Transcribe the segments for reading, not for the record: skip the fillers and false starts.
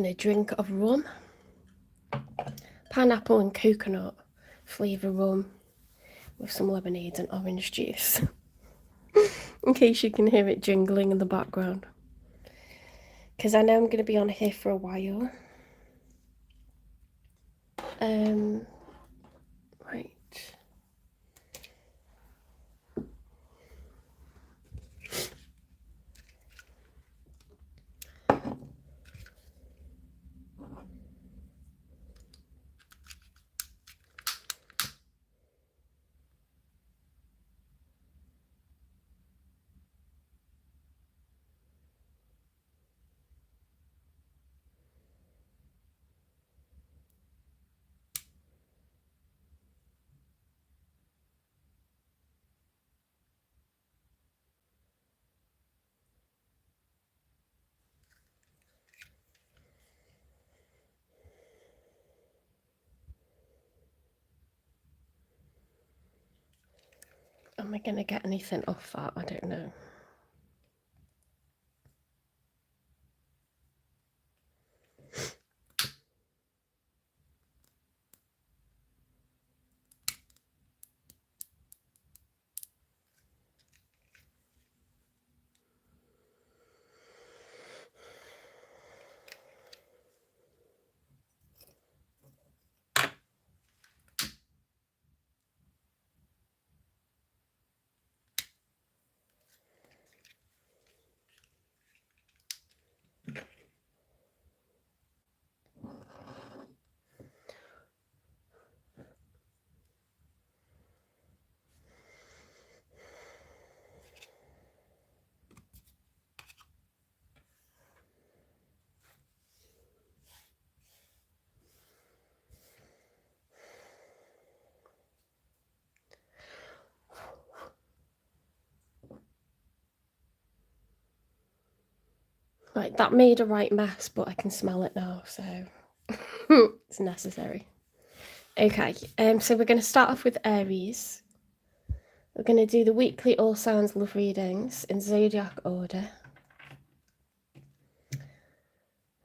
having a drink of rum. Pineapple and coconut flavour rum with some lemonade and orange juice. In case you can hear it jingling in the background. Because I know I'm going to be on here for a while. Right. Am I going to get anything off that? I don't know. Right, that made a right mess, but I can smell it now, so it's necessary. Okay, so we're going to start off with Aries. We're going to do the weekly AllSigns Love Readings in zodiac order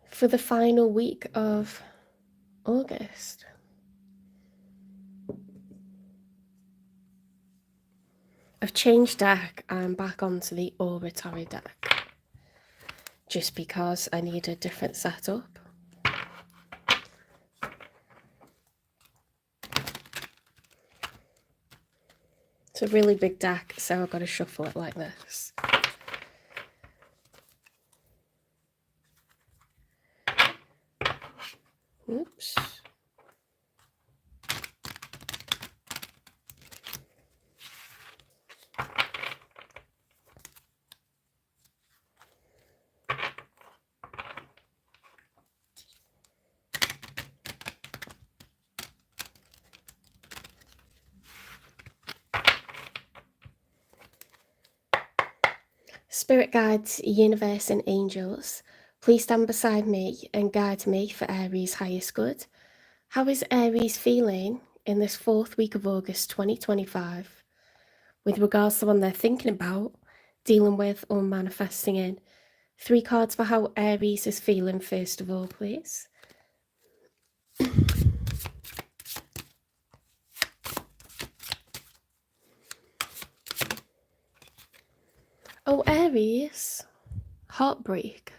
for the final week of August. I've changed deck. I'm back onto the Aura Tarot deck just because I need a different setup. It's a really big deck, so I've got to shuffle it like this. Oops. Spirit guides, universe and angels, please stand beside me and guide me for Aries' highest good. How is Aries feeling in this 4th week of August 2025 with regards to what they're thinking about, dealing with or manifesting in? 3 cards for how Aries is feeling first of all, please. Oh, Aries, heartbreak.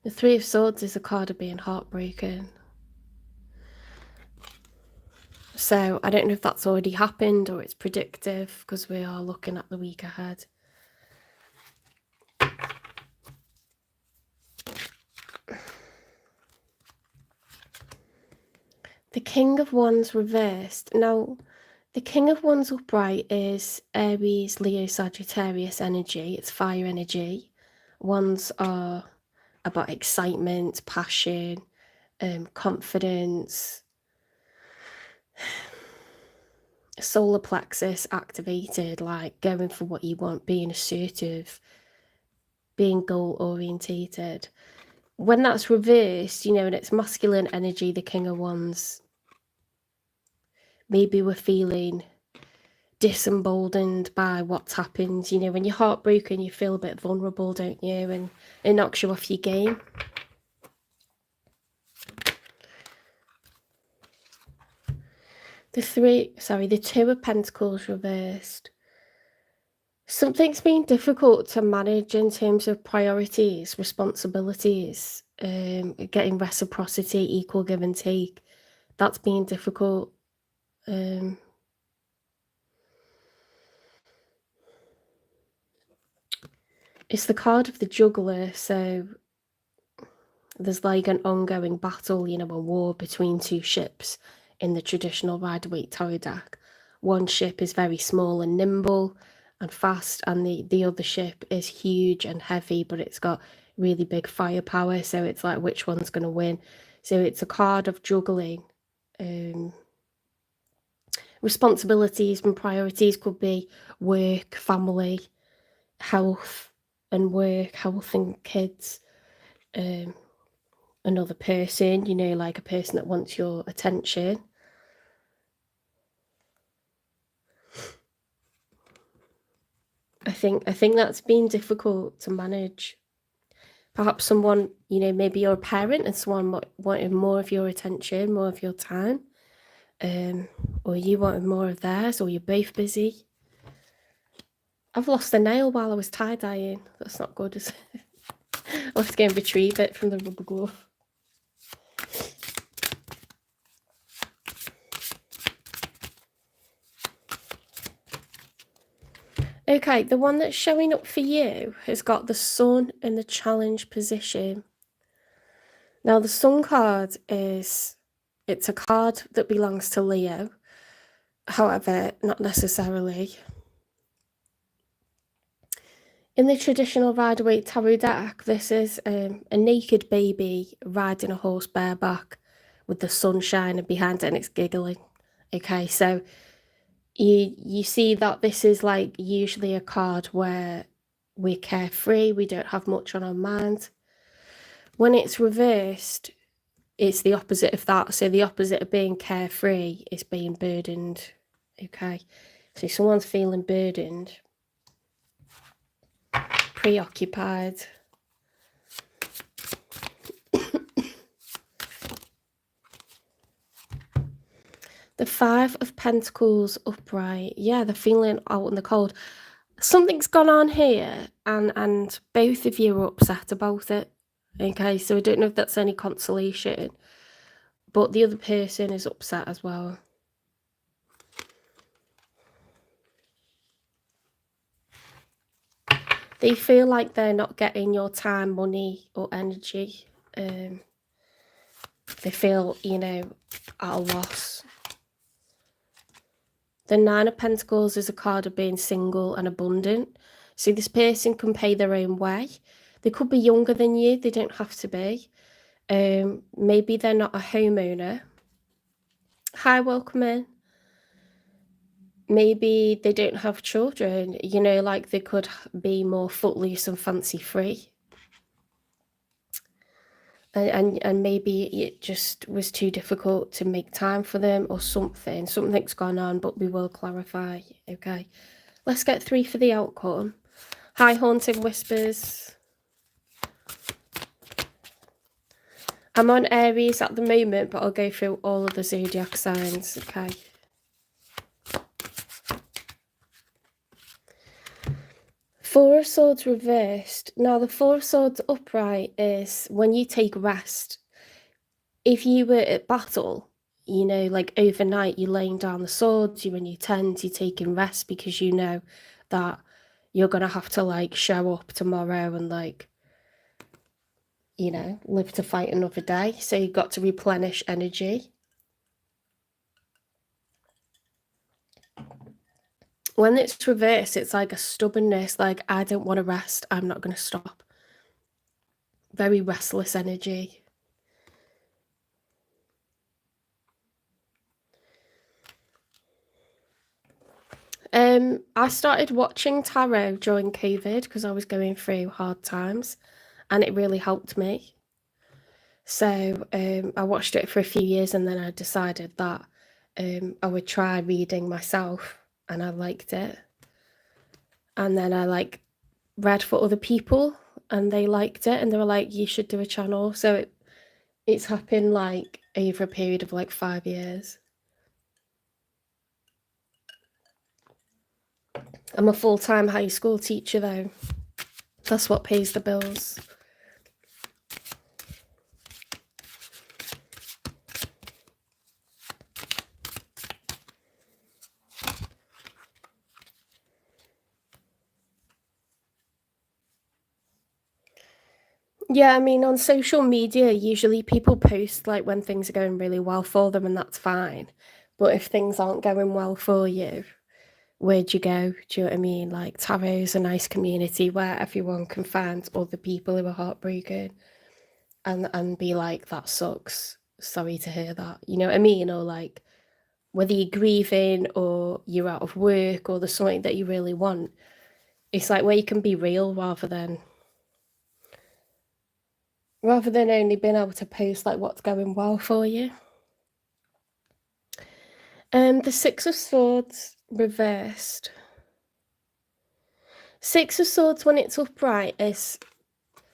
The 3 of Swords is a card of being heartbroken. So I don't know if that's already happened or it's predictive because we are looking at the week ahead. The King of Wands reversed. Now, the King of Wands upright is Aries, Leo, Sagittarius energy. It's fire energy. Wands are about excitement, passion, confidence, solar plexus activated, like going for what you want, being assertive, being goal orientated. When that's reversed, you know, and it's masculine energy, the King of Wands, maybe we're feeling disemboldened by what's happened. You know, when you're heartbroken, you feel a bit vulnerable, don't you? And it knocks you off your game. The Two of Pentacles reversed. Something's been difficult to manage in terms of priorities, responsibilities, getting reciprocity, equal give and take. That's been difficult. It's the card of the Juggler, so there's like an ongoing battle, you know, a war between two ships in the traditional Rider-Waite Tarot deck. One ship is very small and nimble and fast, and the other ship is huge and heavy, but it's got really big firepower, so it's like, which one's going to win? So it's a card of juggling. Responsibilities and priorities could be work, family, health and work, health and kids, another person, you know, like a person that wants your attention. I think that's been difficult to manage. Perhaps someone, you know, maybe you're a parent and someone wanted more of your attention, more of your time, or you wanted more of theirs, or you're both busy. I've lost a nail while I was tie-dyeing. That's not good, is it? I'll have to go and retrieve it from the rubber glove. Okay, the one that's showing up for you has got the Sun in the challenge position. Now, the Sun card it's a card that belongs to Leo. However, not necessarily. In the traditional Rider-Waite Tarot deck, this is a naked baby riding a horse bareback with the sun shining behind it and it's giggling. Okay, so you see that this is like usually a card where we're carefree, we don't have much on our mind. When it's reversed, it's the opposite of that. So the opposite of being carefree is being burdened. Okay, so someone's feeling burdened, preoccupied. The Five of Pentacles upright. Yeah, they're feeling out in the cold. Something's gone on here, and both of you are upset about it. Okay, so I don't know if that's any consolation, but the other person is upset as well. They feel like they're not getting your time, money, or energy. They feel, you know, at a loss. The Nine of Pentacles is a card of being single and abundant. So this person can pay their own way. They could be younger than you. They don't have to be. Maybe they're not a homeowner. Hi, welcome in. Maybe they don't have children. You know, like they could be more footloose and fancy free. And maybe it just was too difficult to make time for them or something. Something's gone on, but we will clarify. Okay, let's get 3 for the outcome. Hi, Haunting Whispers. I'm on Aries at the moment, but I'll go through all of the zodiac signs. Okay. Four of Swords reversed. Now, the Four of Swords upright is when you take rest. If you were at battle, you know, like overnight, you're laying down the swords, you're in your tent, you're taking rest because you know that you're going to have to, like, show up tomorrow and, like, you know, live to fight another day. So you've got to replenish energy. When it's reversed, it's like a stubbornness, like, I don't want to rest, I'm not going to stop. Very restless energy. I started watching tarot during COVID because I was going through hard times and it really helped me. So I watched it for a few years and then I decided that I would try reading myself and I liked it. And then I like read for other people and they liked it and they were like, you should do a channel. So it's happened like over a period of like 5 years. I'm a full-time high school teacher though. That's what pays the bills. Yeah, I mean, on social media, usually people post like when things are going really well for them and that's fine. But if things aren't going well for you, where'd you go? Do you know what I mean? Like Tarot's a nice community where everyone can find other people who are heartbroken and be like, that sucks. Sorry to hear that. You know what I mean? Or like whether you're grieving or you're out of work or there's something that you really want. It's like where you can be real rather than only being able to post like what's going well for you. The Six of Swords reversed. Six of Swords when it's upright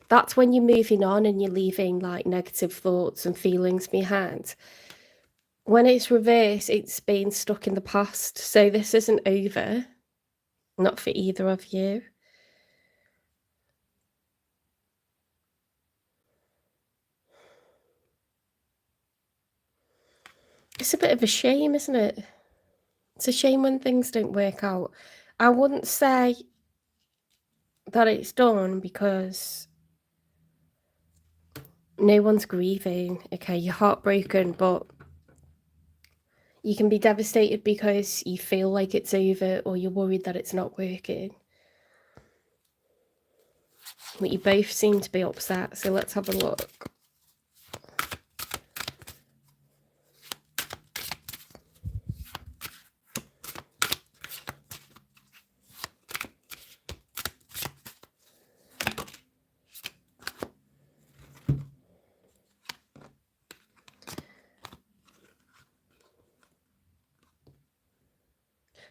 that's when you're moving on and you're leaving like negative thoughts and feelings behind. When it's reversed, it's been stuck in the past. So this isn't over. Not for either of you. It's a bit of a shame, isn't it? It's a shame when things don't work out. I wouldn't say that it's done because no one's grieving. Okay, you're heartbroken, but you can be devastated because you feel like it's over or you're worried that it's not working. But you both seem to be upset, so let's have a look.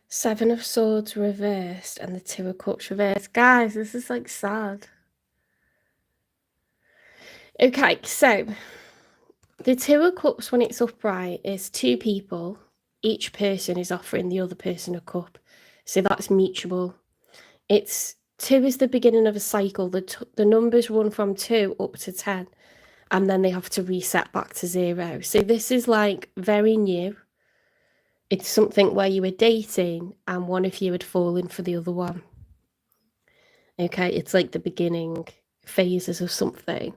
Seven of Swords reversed and the Two of Cups reversed. Guys, this is like sad. Okay, so the Two of Cups when it's upright is two people. Each person is offering the other person a cup. So that's mutual. It's 2 is the beginning of a cycle. The numbers run from 2 up to 10. And then they have to reset back to 0. So this is like very new. It's something where you were dating and one of you had fallen for the other one. Okay, it's like the beginning phases of something.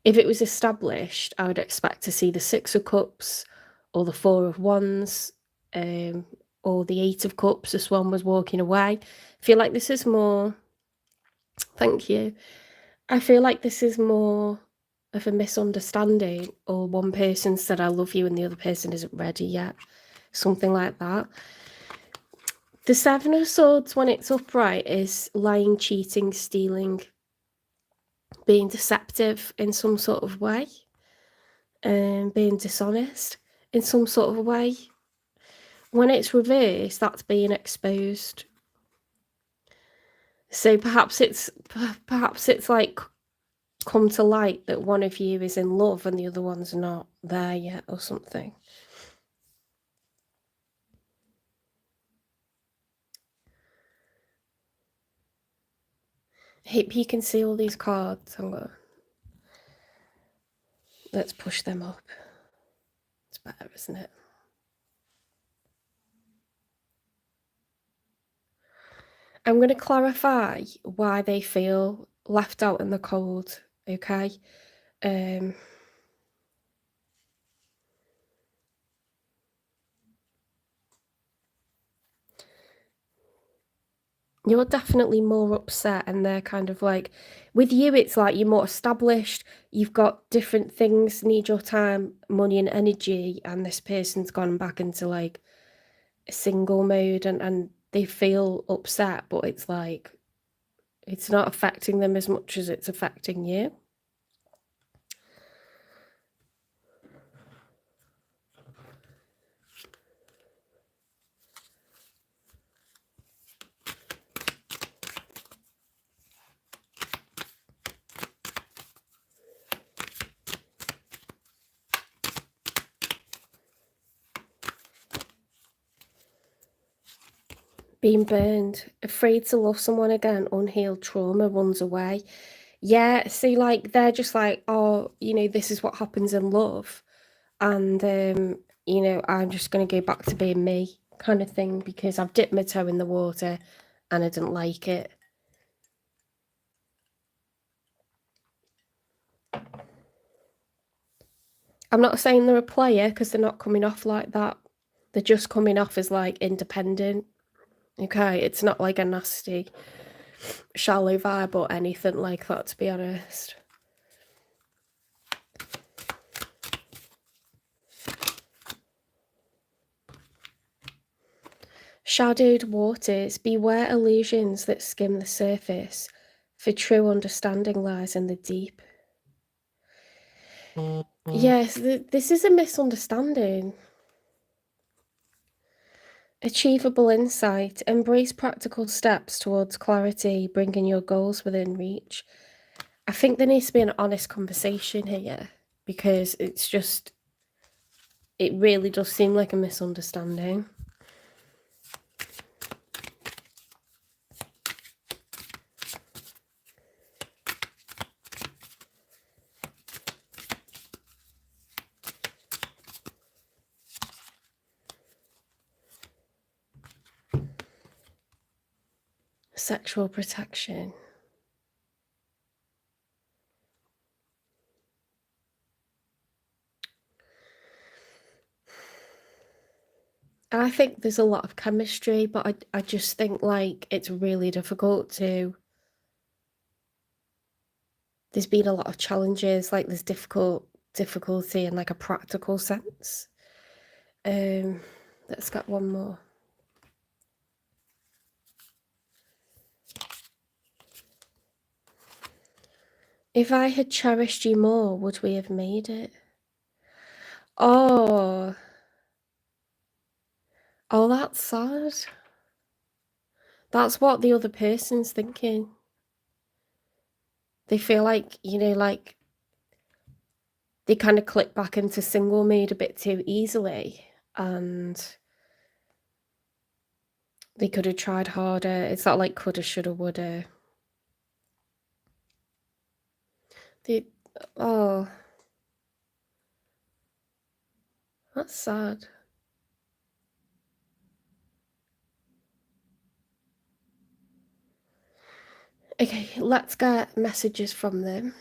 If it was established, I would expect to see the Six of Cups or the Four of Wands or the Eight of Cups. This one was walking away. I feel like this is more... Thank you. I feel like this is more of a misunderstanding, or one person said I love you and the other person isn't ready yet. Something like that. The Seven of Swords when it's upright is lying, cheating, stealing, being deceptive in some sort of way, and being dishonest in some sort of way. When it's reversed, that's being exposed. So perhaps it's like come to light that one of you is in love and the other one's not there yet or something. I hope you can see all these cards. Let's push them up. It's better, isn't it? I'm going to clarify why they feel left out in the cold, okay? You're definitely more upset and they're kind of like, with you it's like you're more established, you've got different things need your time, money and energy, and this person's gone back into like a single mode and they feel upset, but it's like it's not affecting them as much as it's affecting you. Being burned, afraid to love someone again, unhealed trauma runs away. Yeah, see, like, they're just like, oh, you know, this is what happens in love. And, you know, I'm just going to go back to being me kind of thing because I've dipped my toe in the water and I didn't like it. I'm not saying they're a player because they're not coming off like that. They're just coming off as like independent. Okay, it's not like a nasty, shallow vibe or anything like that, to be honest. Shadowed waters, beware illusions that skim the surface, for true understanding lies in the deep. Yes, this is a misunderstanding. Achievable insight, embrace practical steps towards clarity, bringing your goals within reach. I think there needs to be an honest conversation here because it's just, it really does seem like a misunderstanding. Sexual protection. I think there's a lot of chemistry, but I just think like it's really difficult to, there's been a lot of challenges, like there's difficulty in like a practical sense. Let's get one more. If I had cherished you more, would we have made it? Oh, that's sad. That's what the other person's thinking. They feel like, you know, like they kind of click back into single mode a bit too easily, and they could have tried harder. It's not like coulda, shoulda, woulda. Oh, that's sad. Okay, let's get messages from them.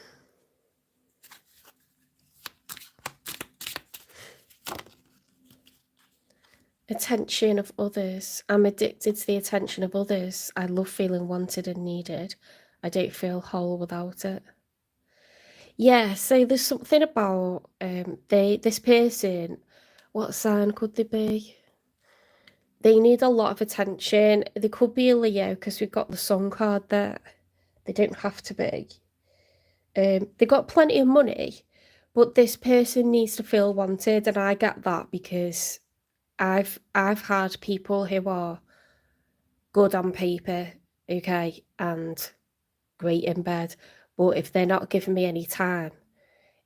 Attention of others. I'm addicted to the attention of others. I love feeling wanted and needed. I don't feel whole without it. Yeah, so there's something about this person, what sign could they be? They need a lot of attention. They could be a Leo because we've got the Sun card there. They don't have to be. They got plenty of money, but this person needs to feel wanted, and I get that because I've had people who are good on paper, okay, and great in bed, but if they're not giving me any time,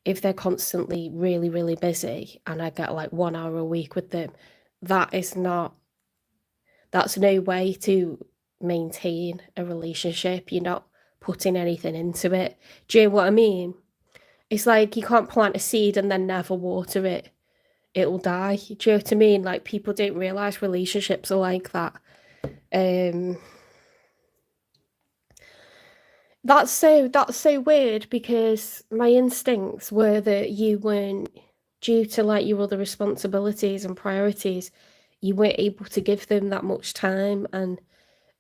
if they're constantly really, really busy and I get like 1 hour a week with them, that's no way to maintain a relationship. You're not putting anything into it. Do you know what I mean? It's like you can't plant a seed and then never water it. It'll die. Do you know what I mean? Like, people don't realise relationships are like that. That's so weird because my instincts were that you weren't, due to like your other responsibilities and priorities, you weren't able to give them that much time, and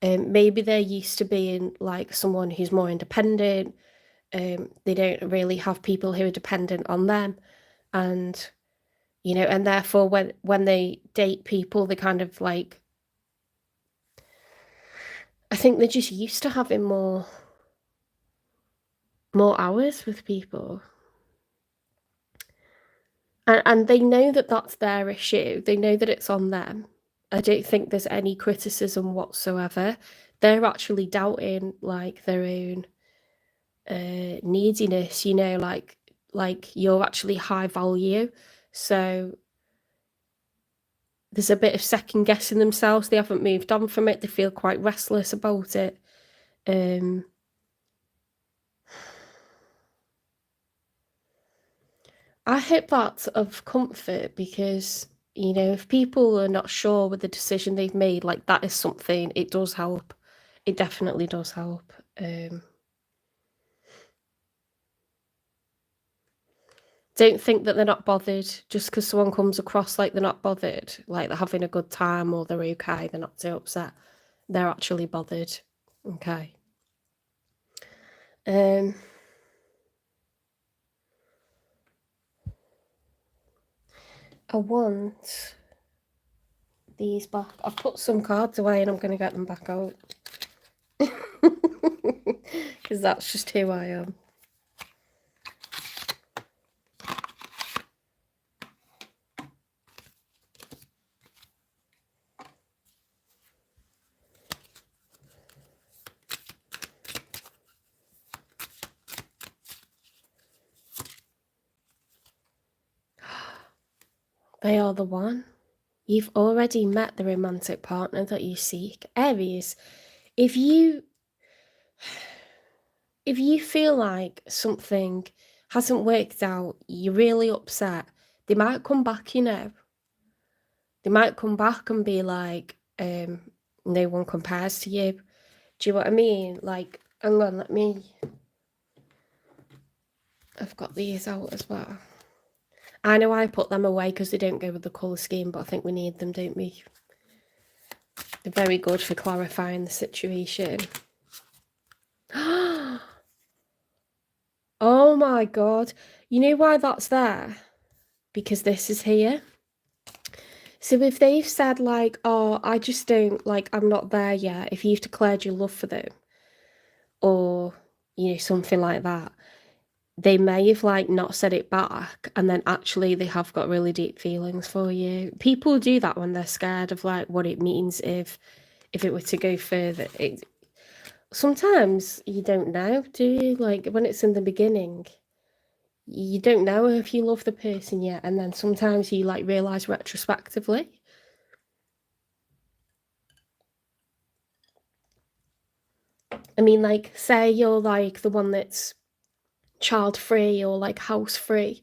maybe they're used to being like someone who's more independent. They don't really have people who are dependent on them, and you know, and therefore when they date people, they kind of like, I think they're just used to having more hours with people. And they know that that's their issue. They know that it's on them. I don't think there's any criticism whatsoever. They're actually doubting like their own neediness, you know, like you're actually high value. So there's a bit of second guessing themselves. They haven't moved on from it. They feel quite restless about it. I hope that's of comfort because, you know, if people are not sure with the decision they've made, like that is something, it does help. It definitely does help. Don't think that they're not bothered just because someone comes across like they're not bothered, like they're having a good time or they're okay, they're not too upset. They're actually bothered. Okay. I want these back. I've put some cards away and I'm going to get them back out. Because that's just who I am. They are the one. You've already met the romantic partner that you seek. Aries, if you feel like something hasn't worked out, you're really upset, they might come back, you know. They might come back and be like, no one compares to you. Do you know what I mean? Like, hang on, I've got these out as well. I know I put them away because they don't go with the colour scheme, but I think we need them, don't we? They're very good for clarifying the situation. Oh my God. You know why that's there? Because this is here. So if they've said like, oh, I just don't, like, I'm not there yet, if you've declared your love for them, or, you know, something like that, they may have like not said it back and then actually they have got really deep feelings for you. People do that when they're scared of like what it means if it were to go further. Sometimes you don't know, do you? Like when it's in the beginning, you don't know if you love the person yet, and then sometimes you like realize retrospectively. I mean, like say you're like the one that's child free or like house free,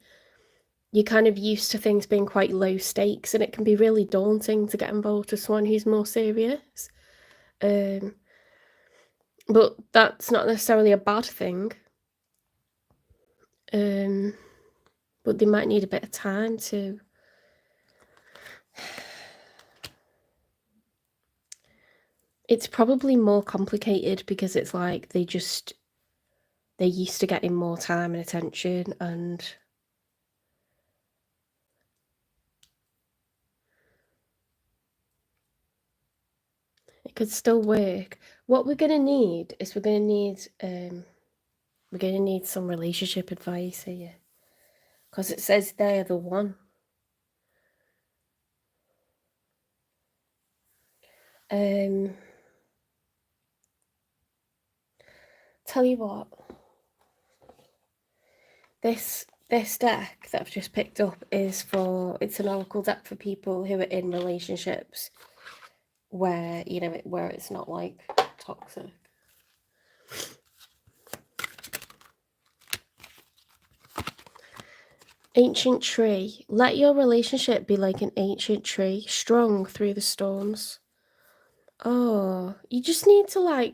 you're kind of used to things being quite low stakes, and it can be really daunting to get involved with someone who's more serious. But that's not necessarily a bad thing. But they might need a bit of time to it's probably more complicated because it's like they're used to getting more time and attention, and it could still work. What we're going to need is we're going to need some relationship advice here, because it says they're the one. Tell you what, this deck that I've just picked up it's an oracle deck for people who are in relationships where, you know, where it's not like toxic. Ancient tree. Let your relationship be like an ancient tree, strong through the storms. Oh, you just need to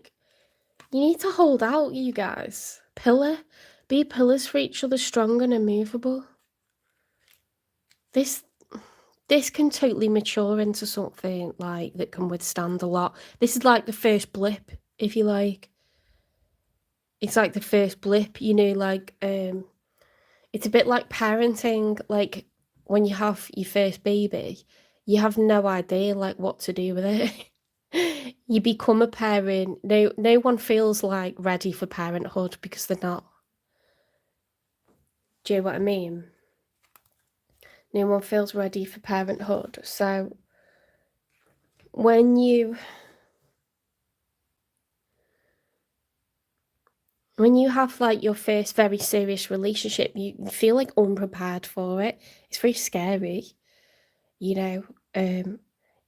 you need to hold out, you guys. Pillar. Be pillars for each other, strong and immovable. This can totally mature into something like that can withstand a lot. This is like the first blip, if you like. It's like the first blip, you know, like it's a bit like parenting. Like when you have your first baby, you have no idea like what to do with it. You become a parent. No one feels like ready for parenthood because they're not. Do you know what I mean? No one feels ready for parenthood. So when you have like your first very serious relationship, you feel like unprepared for it. It's very scary, you know.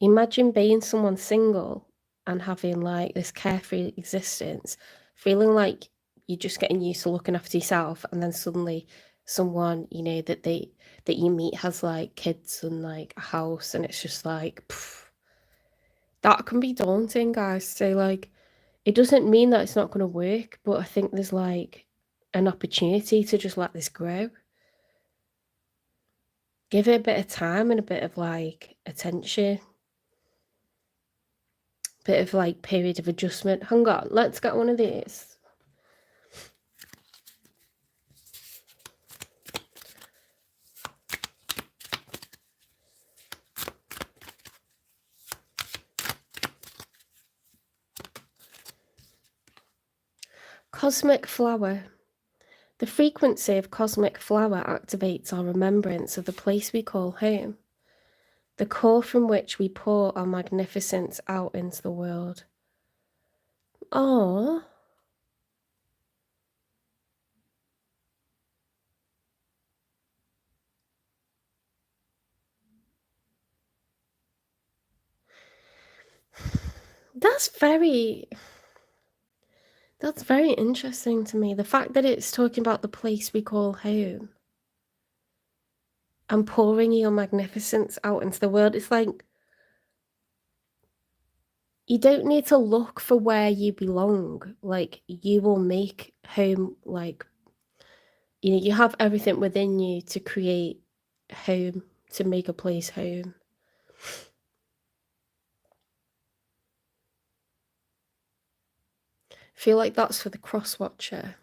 Imagine being someone single and having like this carefree existence, feeling like you're just getting used to looking after yourself, and then suddenly someone, you know, that you meet has like kids and like a house, and it's just like that can be daunting, guys. So like, it doesn't mean that it's not going to work, but I think there's like an opportunity to just let this grow. Give it a bit of time and a bit of like attention. Bit of like period of adjustment. Hang on, let's get one of these. Cosmic flower. The frequency of cosmic flower activates our remembrance of the place we call home, the core from which we pour our magnificence out into the world. Oh, that's very interesting to me. The fact that it's talking about the place we call home and pouring your magnificence out into the world. It's like, you don't need to look for where you belong. Like, you will make home, like, you know, you have everything within you to create home, to make a place home. I feel like that's for the cross watcher,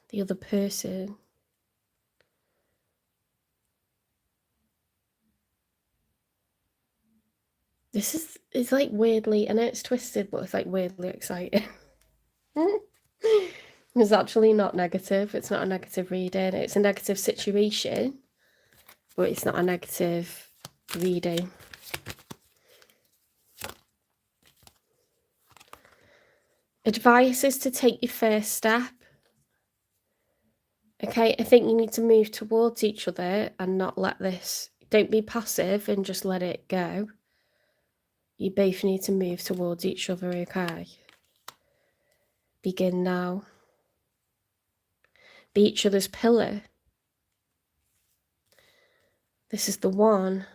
the other person. This is like weirdly, I know it's twisted, but it's like weirdly exciting. It's actually not negative. It's not a negative reading. It's a negative situation, but it's not a negative reading. Advice is to take your first step. Okay, I think you need to move towards each other and not let this, don't be passive and just let it go. You both need to move towards each other, okay? Begin now. Be each other's pillar. This is the one.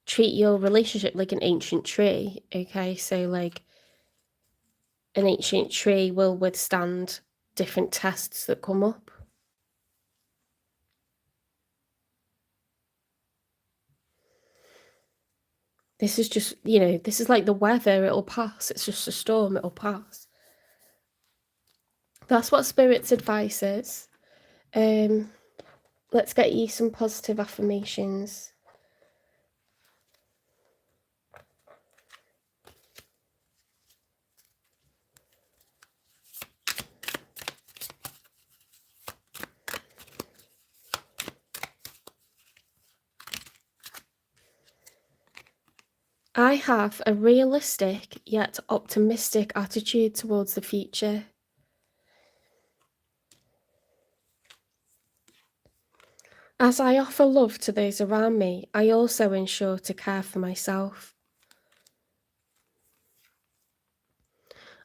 Treat your relationship like an ancient tree, okay? So like, an ancient tree will withstand different tests that come up. This is just, you know, this is like the weather, it'll pass. It's just a storm, it'll pass. That's what Spirit's advice is. Let's get you some positive affirmations. I have a realistic yet optimistic attitude towards the future. As I offer love to those around me, I also ensure to care for myself.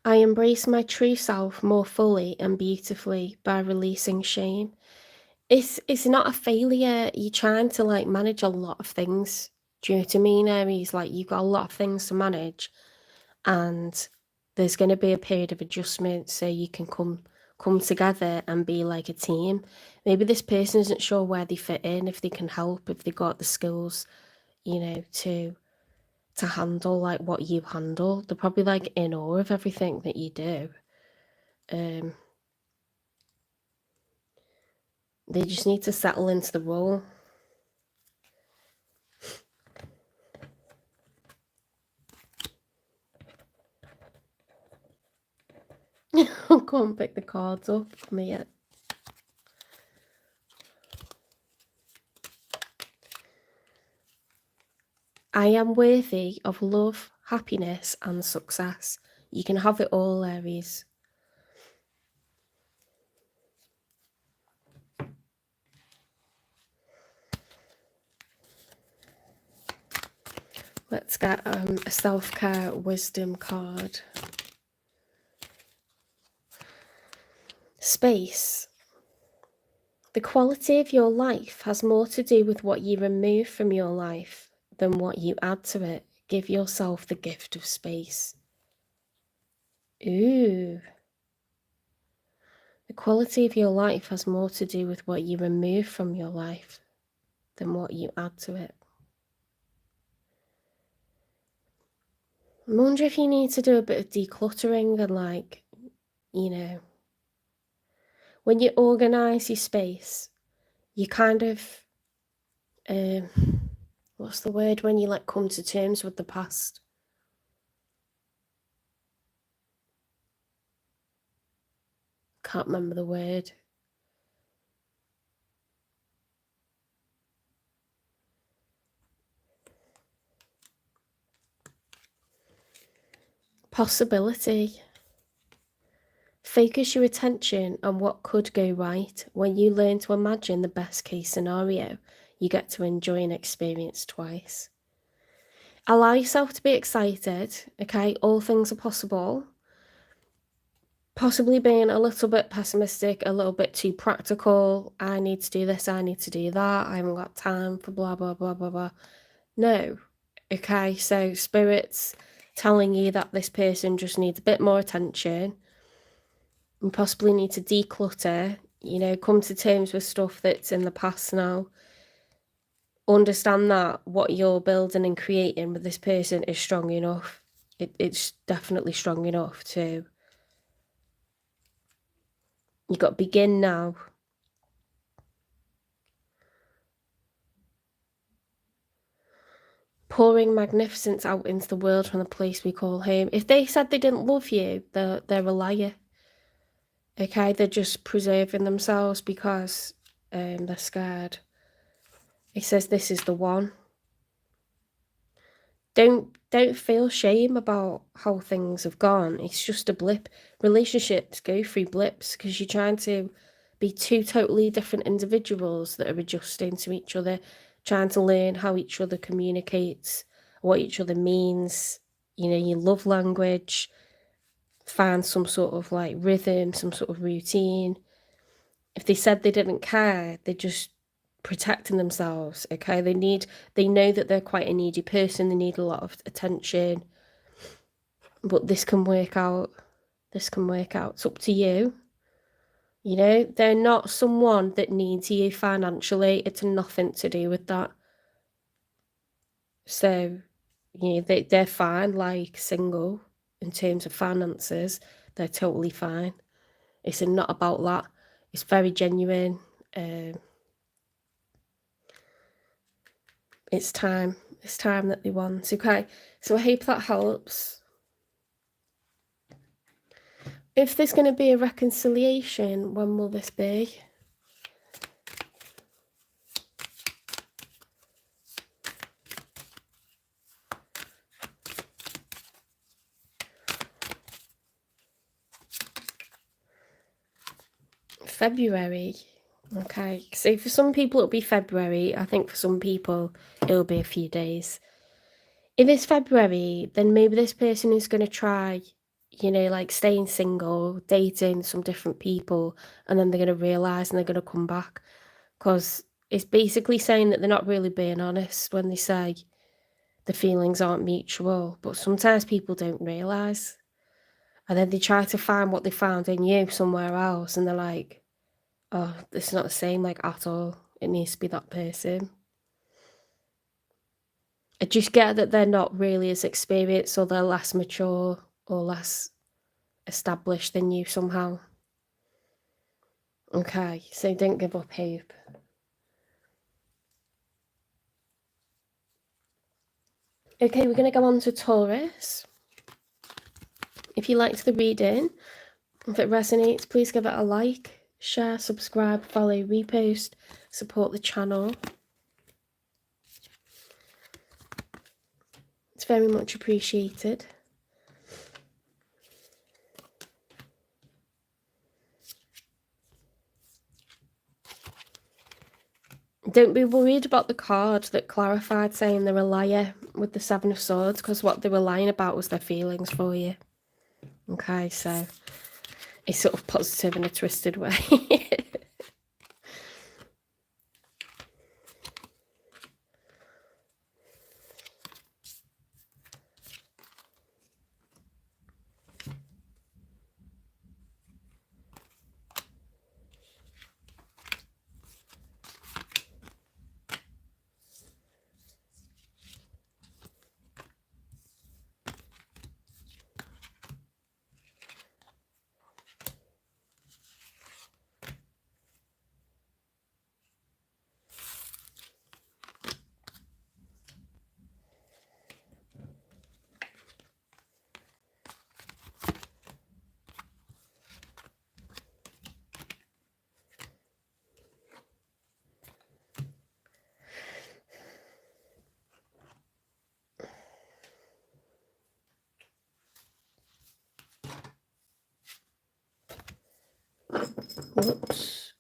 I embrace my true self more fully and beautifully by releasing shame. It's not a failure. You're trying to like manage a lot of things. Do you know what I mean, Aries? Like, you've got a lot of things to manage, and there's going to be a period of adjustment so you can come together and be like a team. Maybe this person isn't sure where they fit in, if they can help, if they got the skills, you know, to handle like what you handle. They're probably like in awe of everything that you do. They just need to settle into the role. I'll go and pick the cards up. Come here. I am worthy of love, happiness, and success. You can have it all, Aries. Let's get a self-care wisdom card. Space. The quality of your life has more to do with what you remove from your life than what you add to it. Give yourself the gift of space. Ooh. The quality of your life has more to do with what you remove from your life than what you add to it. I wonder if you need to do a bit of decluttering and, like, you know, when you organise your space, you kind of, what's the word when you, like, come to terms with the past? Can't remember the word. Possibility. Focus your attention on what could go right. When you learn to imagine the best case scenario, you get to enjoy an experience twice. Allow yourself to be excited, okay? All things are possible. Possibly being a little bit pessimistic, a little bit too practical. I need to do this, I need to do that. I haven't got time for blah, blah, blah, blah, blah. No, okay? So Spirit's telling you that this person just needs a bit more attention. You possibly need to declutter, you know, come to terms with stuff that's in the past now. Understand that what you're building and creating with this person is strong enough. It's definitely strong enough to... You've got to begin now. Pouring magnificence out into the world from the place we call home. If they said they didn't love you, they're a liar. Okay, they're just preserving themselves because they're scared. It says this is the one. Don't feel shame about how things have gone. It's just a blip. Relationships go through blips because you're trying to be two totally different individuals that are adjusting to each other, trying to learn how each other communicates, what each other means, you know, your love language, find some sort of like rhythm, some sort of routine. If they said they didn't care, they're just protecting themselves, okay? They know that they're quite a needy person, they need a lot of attention, but this can work out. This can work out. It's up to you. You know, they're not someone that needs you financially. It's nothing to do with that. So, you know, they're fine, like, single in terms of finances. They're totally fine. It's not about that. It's very genuine. It's time that they want. Okay, so I hope that helps. If there's going to be a reconciliation, when will this be? February. Okay, so for some people it'll be February. I think for some people it'll be a few days. If it's February, then maybe this person is going to try, you know, like staying single, dating some different people, and then they're going to realise and they're going to come back. Because it's basically saying that they're not really being honest when they say the feelings aren't mutual. But sometimes people don't realise. And then they try to find what they found in you somewhere else, and they're like, oh, it's not the same, like, at all. It needs to be that person. I just get that they're not really as experienced, or they're less mature or less established than you somehow. Okay, so don't give up hope. Okay, we're going to go on to Taurus. If you liked the reading, if it resonates, please give it a like, share, subscribe, follow, repost, support the channel. It's very much appreciated. Don't be worried about the card that clarified saying they're a liar with the Seven of Swords, because what they were lying about was their feelings for you. Okay, so it's sort of positive in a twisted way. Whoops.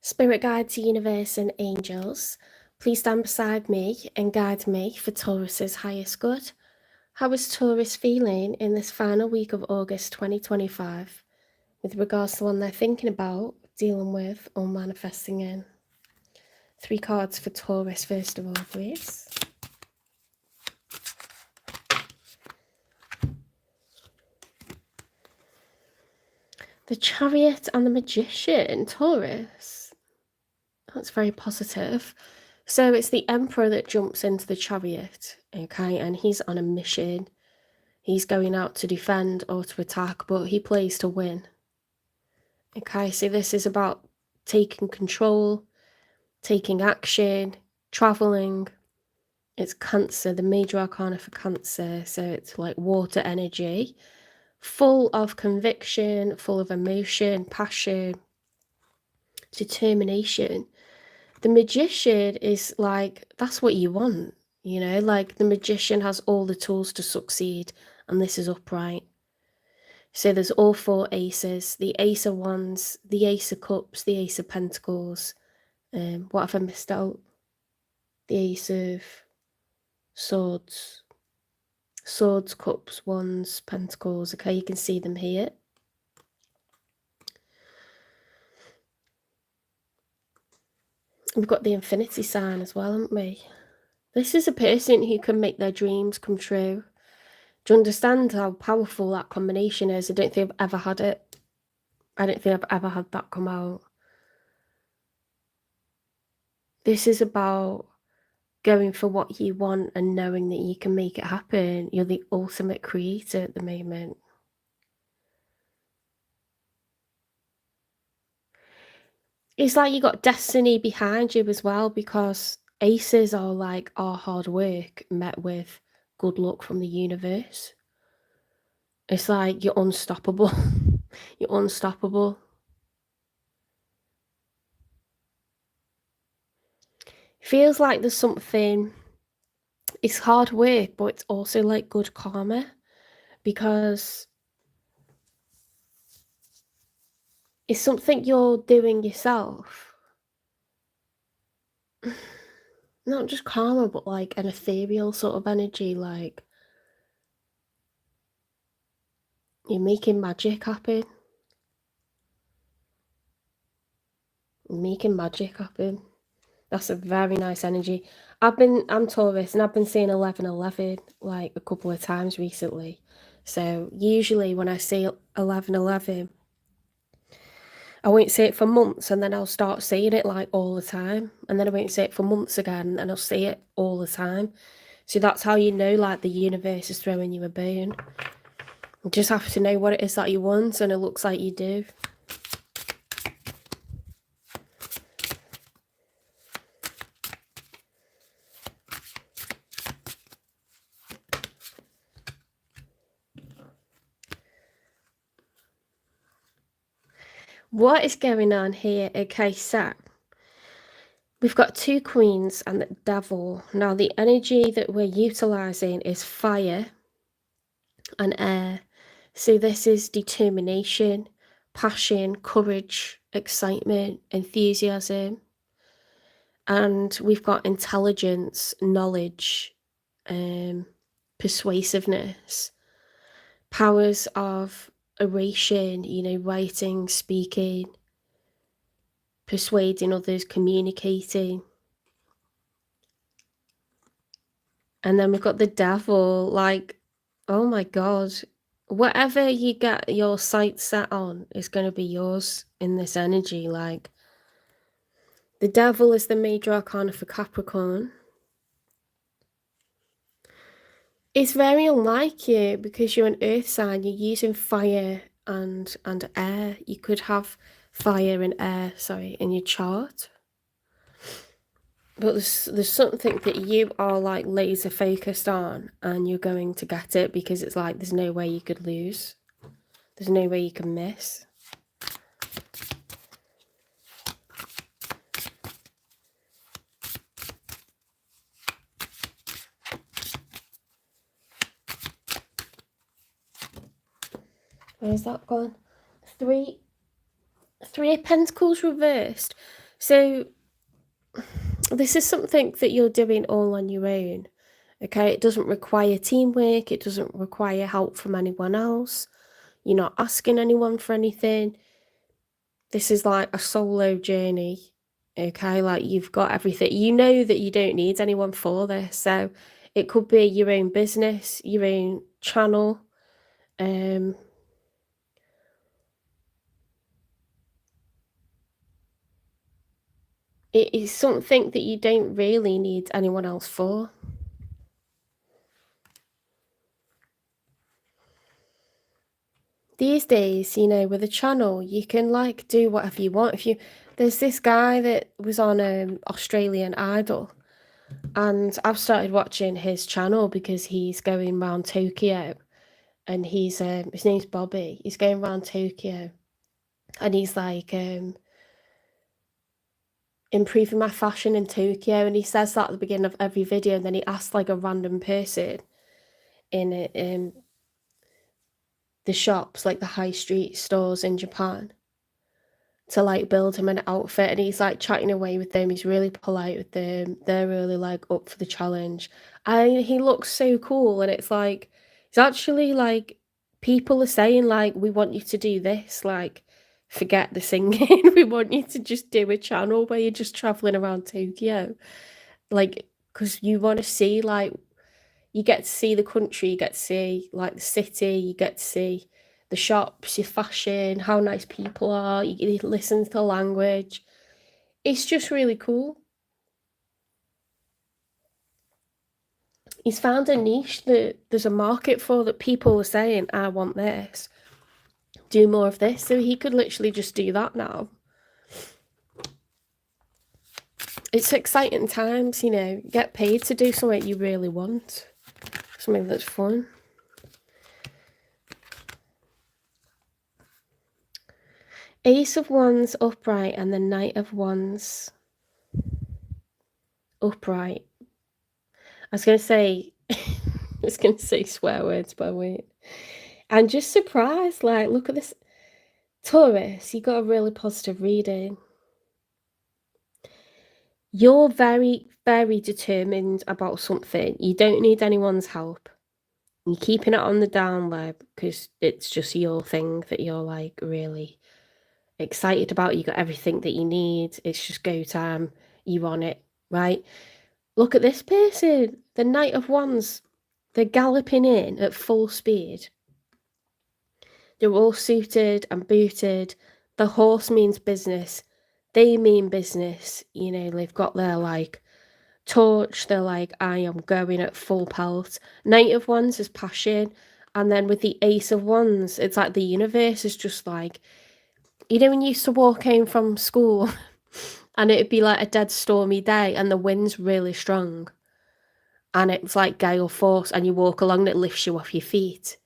Spirit guides, universe, and angels, please stand beside me and guide me for Taurus's highest good. How is Taurus feeling in this final week of August 2025 with regards to one they're thinking about, dealing with, or manifesting in? 3 cards for Taurus, first of all, please. The Chariot and the Magician, Taurus. That's very positive. So it's the Emperor that jumps into the Chariot, okay, and he's on a mission. He's going out to defend or to attack, but he plays to win. Okay, so this is about taking control, taking action, traveling. It's Cancer, the major arcana for Cancer, so it's like water energy, full of conviction, full of emotion, passion, determination. The Magician is like, that's what you want, you know, like the Magician has all the tools to succeed, and this is upright. So there's all 4 aces, the Ace of Wands, the Ace of Cups, the Ace of Pentacles. What have I missed out? The Ace of Swords. Swords, Cups, Wands, Pentacles. Okay, you can see them here. We've got the Infinity sign as well, haven't we? This is a person who can make their dreams come true. Do you understand how powerful that combination is? I don't think I've ever had it. I don't think I've ever had that come out. This is about going for what you want and knowing that you can make it happen. You're the ultimate creator at the moment. It's like you got destiny behind you as well, because aces are like our hard work met with good luck from the universe. It's like you're unstoppable. You're unstoppable. Feels like there's something, it's hard work, but it's also like good karma, because it's something you're doing yourself. not just karma, but like an ethereal sort of energy, like you're making magic happen. You're making magic happen. That's a very nice energy. I'm Taurus, and I've been seeing 1111 like a couple of times recently. So usually when I see 1111, I won't see it for months, and then I'll start seeing it like all the time, and then I won't see it for months again, and I'll see it all the time. So that's how you know like the universe is throwing you a bone. You just have to know what it is that you want, and it looks like you do. What is going on here? Okay, so we've got two queens and the devil. Now, the energy that we're utilizing is fire and air. So this is determination, passion, courage, excitement, enthusiasm. And we've got intelligence, knowledge, persuasiveness, powers of oration, you know, writing, speaking, persuading others, communicating. And then we've got the devil, like, oh my God, whatever you get your sights set on is going to be yours in this energy. Like, the devil is the major arcana for Capricorn. It's very unlike you because you're an earth sign, you're using fire and air. You could have fire and air, sorry, in your chart. But there's something that you are like laser focused on, and you're going to get it because it's like there's no way you could lose. There's no way you can miss. Where's that gone? Three of Pentacles reversed. So this is something that you're doing all on your own. Okay, it doesn't require teamwork, it doesn't require help from anyone else. You're not asking anyone for anything. This is like a solo journey. Okay, like you've got everything. You know that you don't need anyone for this. So it could be your own business, your own channel. It is something that you don't really need anyone else for. These days, you know, with a channel, you can like do whatever you want. There's this guy that was on Australian Idol, and I've started watching his channel because he's going around Tokyo, and he's his name's Bobby. He's going around Tokyo, and he's like improving my fashion in Tokyo, and he says that at the beginning of every video, and then he asks like a random person in the shops, like the high street stores in Japan, to like build him an outfit, and he's like chatting away with them. He's really polite with them. They're really like up for the challenge. And he looks so cool, and it's like it's actually like people are saying like, we want you to do this, like forget the singing. We want you to just do a channel where you're just traveling around Tokyo, like, because you want to see like, you get to see the country, you get to see like the city, you get to see the shops, your fashion, how nice people are, you listen to the language. It's just really cool. He's found a niche that there's a market for, that people are saying, I want this, do more of this. So he could literally just do that now. It's exciting times, you know, get paid to do something you really want, something that's fun. Ace of Wands upright and the Knight of Wands upright. I was going to say swear words, but wait. I'm just surprised, like, look at this. Taurus, you got a really positive reading. You're very, very determined about something. You don't need anyone's help. You're keeping it on the down low because it's just your thing that you're like really excited about. You got everything that you need. It's just go time. You on it, right? Look at this person, the Knight of Wands. They're galloping in at full speed. They're all suited and booted. The horse means business. They mean business. You know, they've got their like torch. They're like, I am going at full pelt. Knight of Wands is passion. And then with the Ace of Wands, it's like the universe is just like, you know, when you used to walk home from school and it'd be like a dead stormy day and the wind's really strong and it's like gale force and you walk along and it lifts you off your feet.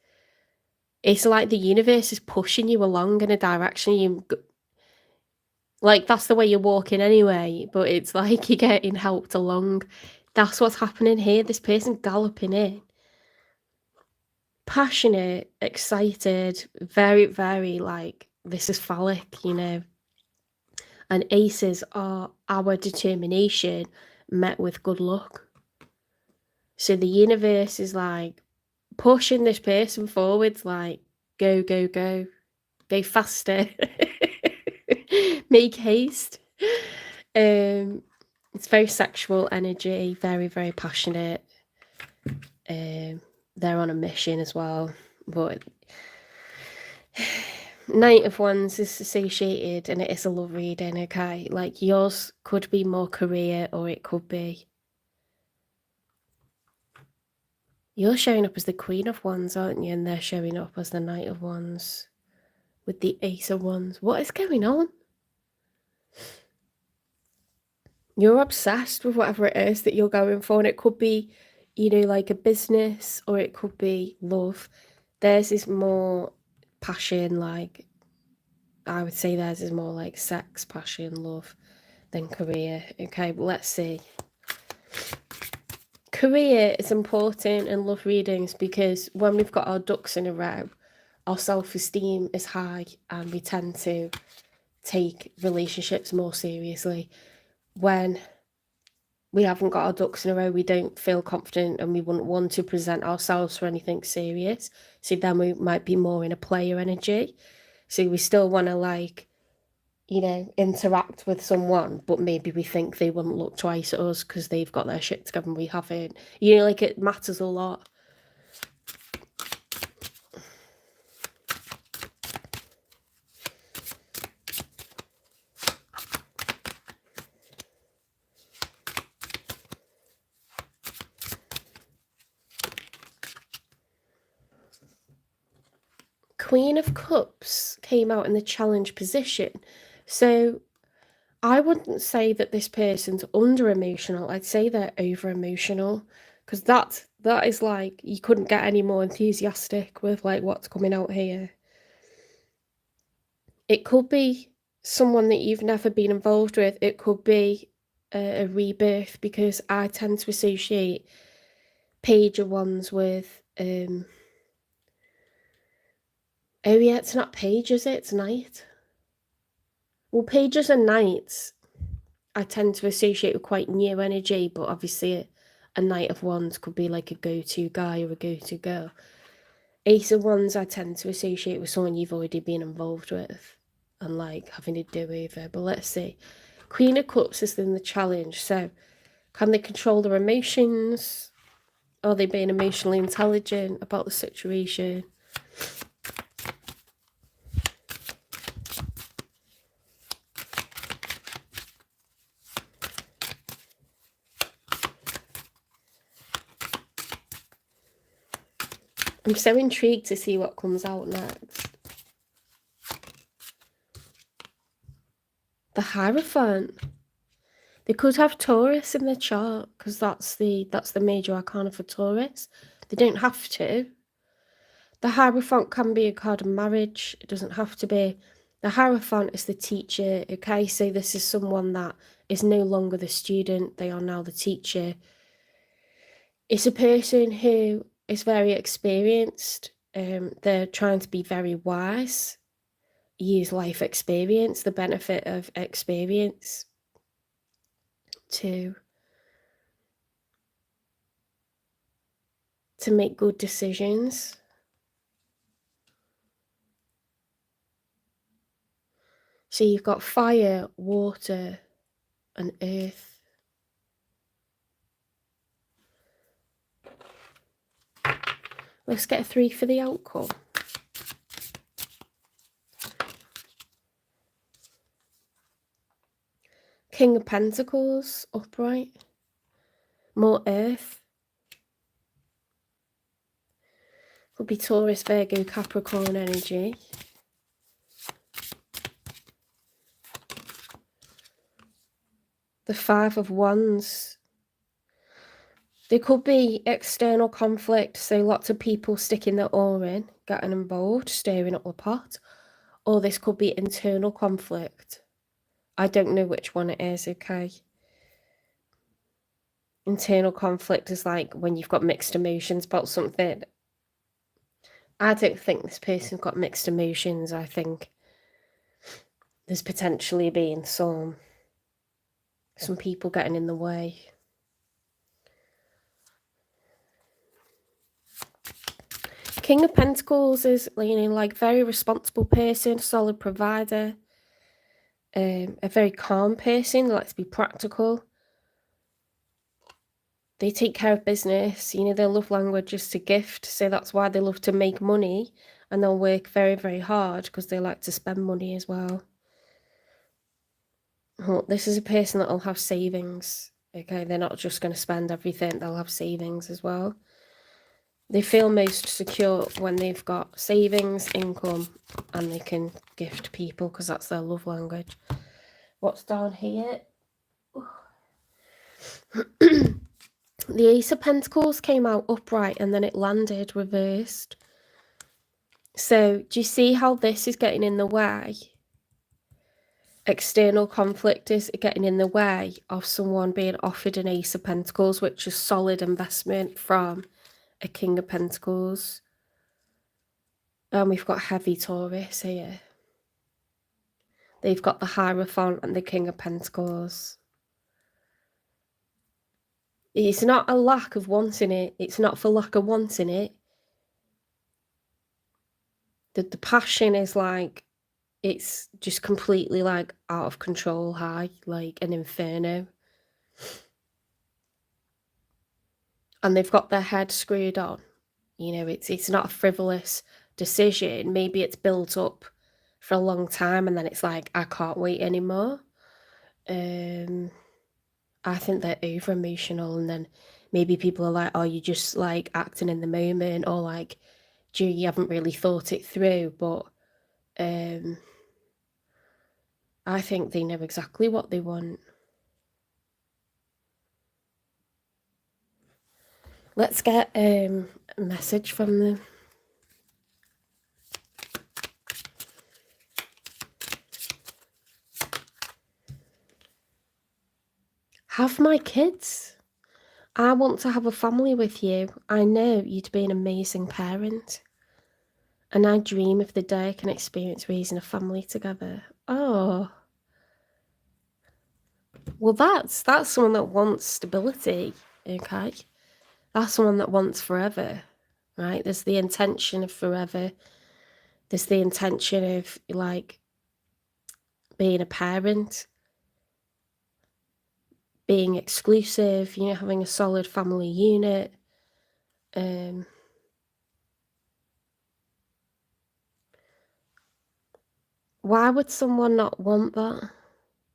It's like the universe is pushing you along in a direction you like, that's the way you're walking anyway, but it's like you're getting helped along. That's what's happening here. This person galloping in. Passionate, excited, very, very like, this is phallic, you know. And aces are our determination met with good luck. So the universe is like pushing this person forwards, like, go, go, go. Go faster. Make haste. It's very sexual energy, very, very passionate. They're on a mission as well. But Knight of Wands is associated and it is a love reading, okay? Like yours could be more career or it could be... You're showing up as the Queen of Wands, aren't you? And they're showing up as the Knight of Wands with the Ace of Wands. What is going on? You're obsessed with whatever it is that you're going for, and it could be, you know, like a business or it could be love. Theirs is more passion, like I would say theirs is more like sex, passion, love than career. Okay, but let's see. Career is important in love readings because when we've got our ducks in a row, our self-esteem is high and we tend to take relationships more seriously. When we haven't got our ducks in a row, we don't feel confident and we wouldn't want to present ourselves for anything serious. So then we might be more in a player energy. So we still want to like, you know, interact with someone, but maybe we think they wouldn't look twice at us because they've got their shit together and we haven't. You know, like it matters a lot. Queen of Cups came out in the challenge position. So I wouldn't say that this person's under emotional. I'd say they're over emotional because that is like, you couldn't get any more enthusiastic with like what's coming out here. It could be someone that you've never been involved with. It could be a rebirth because I tend to associate Page of Wands with oh yeah, it's not Page, is it? It's Knight. Well, Pages and Knights I tend to associate with quite new energy, but obviously a Knight of Wands could be like a go-to guy or a go-to girl. Ace of Wands I tend to associate with someone you've already been involved with and like having a do-over. But let's see. Queen of Cups is in the challenge. So can they control their emotions? Are they being emotionally intelligent about the situation? I'm so intrigued to see what comes out next. The Hierophant. They could have Taurus in the chart because that's the major arcana for Taurus. They don't have to. The Hierophant can be a card of marriage. It doesn't have to be. The Hierophant is the teacher. Okay, so this is someone that is no longer the student. They are now the teacher. It's a person who is very experienced. They're trying to be very wise. Use life experience, the benefit of experience. to make good decisions. So you've got fire, water, and earth. Let's get a 3 for the outcome. King of Pentacles, upright. More earth. Could be Taurus, Virgo, Capricorn energy. The 5 of Wands. There could be external conflict, so lots of people sticking their oar in, getting involved, stirring up the pot. Or this could be internal conflict. I don't know which one it is, okay? Internal conflict is like when you've got mixed emotions about something. I don't think this person's got mixed emotions. I think there's potentially been some people getting in the way. King of Pentacles is, like very responsible person, solid provider, a very calm person, likes to be practical. They take care of business, their love language is to gift, so that's why they love to make money, and they'll work very, very hard because they like to spend money as well. This is a person that will have savings, okay? They're not just going to spend everything, they'll have savings as well. They feel most secure when they've got savings, income, and they can gift people because that's their love language. What's down here? The Ace of Pentacles came out upright and then it landed reversed. So do you see how this is getting in the way? External conflict is getting in the way of someone being offered an Ace of Pentacles, which is solid investment from a King of Pentacles. And we've got heavy Taurus here. They've got the Hierophant and the King of Pentacles. It's not a lack of wanting it. It's not for lack of wanting it. The passion is like, it's just completely like out of control high, like an inferno. And they've got their head screwed on. It's not a frivolous decision. Maybe it's built up for a long time and then it's like, I can't wait anymore. I think they're over emotional, and then maybe people are like, oh, you're just like acting in the moment, or like, gee, you haven't really thought it through. But I think they know exactly what they want. Let's get a message from them. Have my kids. I want to have a family with you. I know you'd be an amazing parent. And I dream of the day I can experience raising a family together. Oh. Well, that's someone that wants stability, okay? That's someone that wants forever, right? There's the intention of forever. There's the intention of, like, being a parent, being exclusive, having a solid family unit. Why would someone not want that,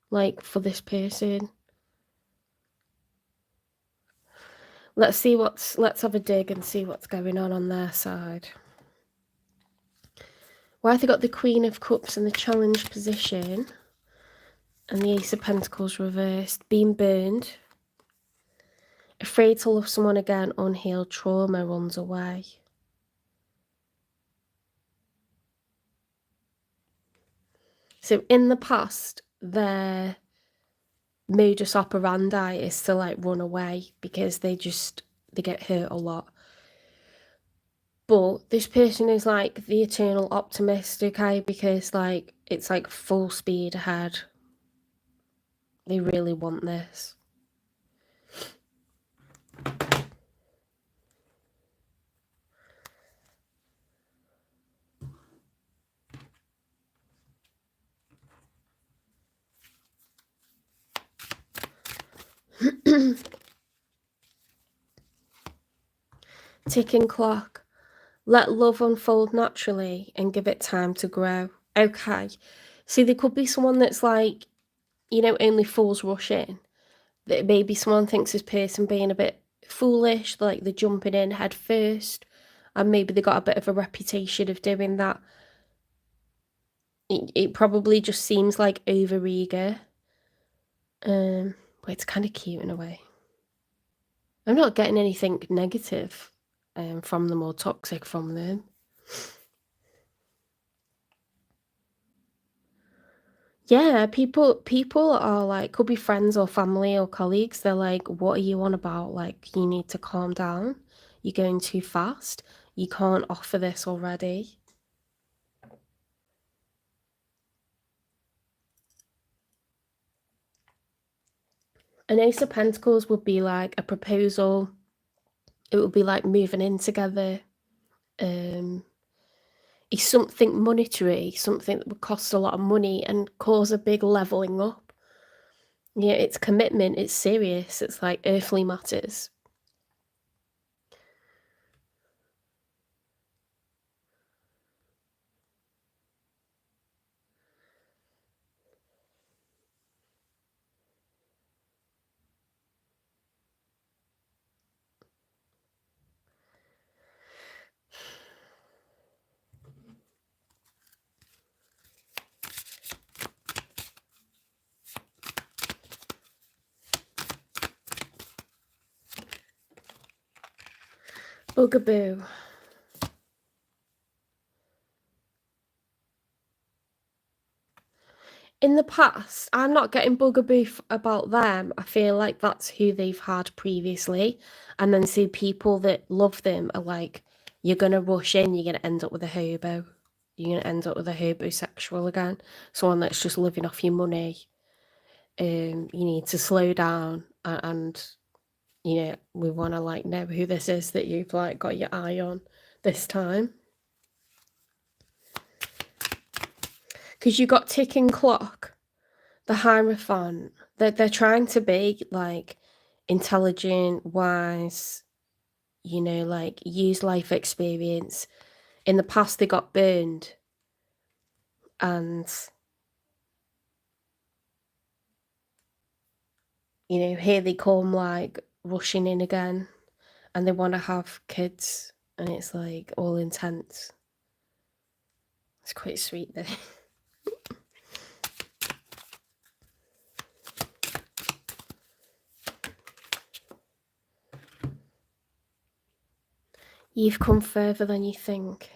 like, for this person? Let's have a dig and see what's going on their side. Why have they got the Queen of Cups in the challenge position and the Ace of Pentacles reversed? Being burned. Afraid to love someone again, unhealed trauma runs away. So in the past, their modus operandi is to like run away because they get hurt a lot. But this person is like the eternal optimist, okay? Because like it's like full speed ahead. They really want this. Ticking clock. Let love unfold naturally and give it time to grow. Okay. See, there could be someone that's like, you know, only fools rush in. That maybe someone thinks this person being a bit foolish, like they're jumping in head first, and maybe they got a bit of a reputation of doing that. It probably just seems like over-eager. But it's kind of cute in a way. I'm not getting anything negative from them or toxic from them. Yeah, people are like, could be friends or family or colleagues. They're like, what are you on about? Like, you need to calm down. You're going too fast. You can't offer this already. An Ace of Pentacles would be like a proposal. It would be like moving in together. It's something monetary, something that would cost a lot of money and cause a big leveling up. Yeah, it's commitment, it's serious, it's like earthly matters. Bugaboo. In the past, I'm not getting bugaboo about them. I feel like that's who they've had previously. And then see people that love them are like, you're going to rush in, you're going to end up with a hobo. You're going to end up with a hobosexual again. Someone that's just living off your money. You need to slow down and you know, we want to like know who this is that you've like got your eye on this time. Because you got ticking clock, the Hierophant. They're trying to be like intelligent, wise, you know, like use life experience. In the past, they got burned, and you know, here they come like rushing in again, and they want to have kids, and it's like all intense. It's quite sweet though. You've come further than you think.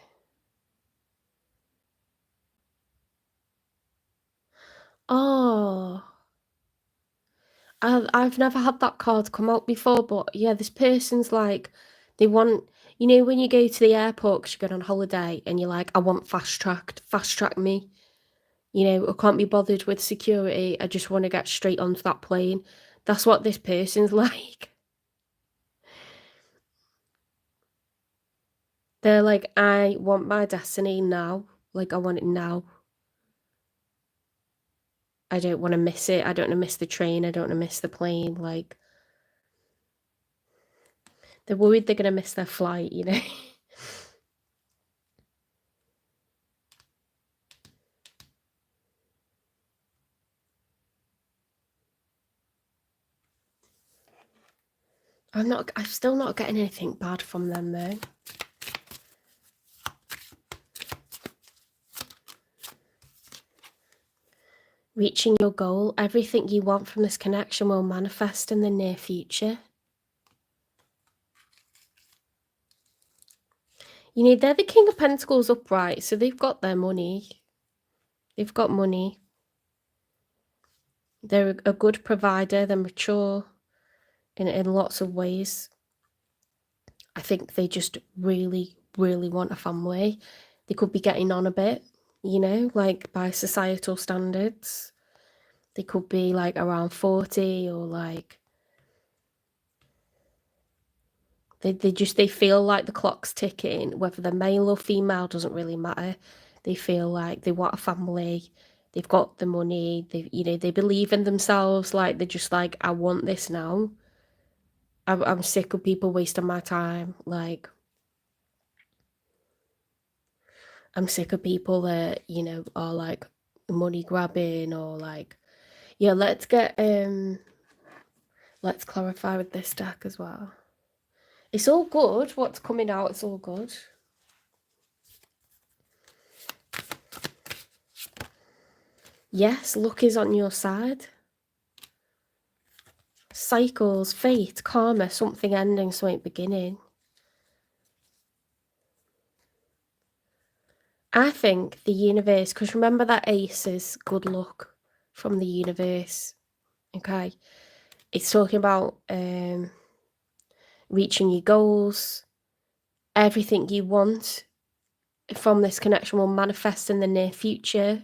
Oh, I've never had that card come out before, but yeah, this person's like, they want, you know, when you go to the airport because you're going on holiday and you're like, I want fast track me. You know, I can't be bothered with security. I just want to get straight onto that plane. That's what this person's like. They're like, I want my destiny now. Like, I want it now. I don't want to miss it. I don't want to miss the train. I don't want to miss the plane. Like, they're worried they're going to miss their flight, you know? I'm still not getting anything bad from them though. Reaching your goal, everything you want from this connection will manifest in the near future. You know, they're the King of Pentacles upright, so they've got their money. They've got money. They're a good provider. They're mature in lots of ways. I think they just really, really want a family. They could be getting on a bit, you know, like by societal standards. They could be like around 40 or like They feel like the clock's ticking, whether they're male or female doesn't really matter. They feel like they want a family, they've got the money, they believe in themselves, like they're just like, I want this now. I'm sick of people wasting my time. Like, I'm sick of people that, are like money grabbing or like, yeah, let's clarify with this deck as well. It's all good. What's coming out, it's all good. Yes, luck is on your side. Cycles, fate, karma, something ending, something beginning. I think the universe, because remember that ace is good luck from the universe, okay? It's talking about reaching your goals. Everything you want from this connection will manifest in the near future.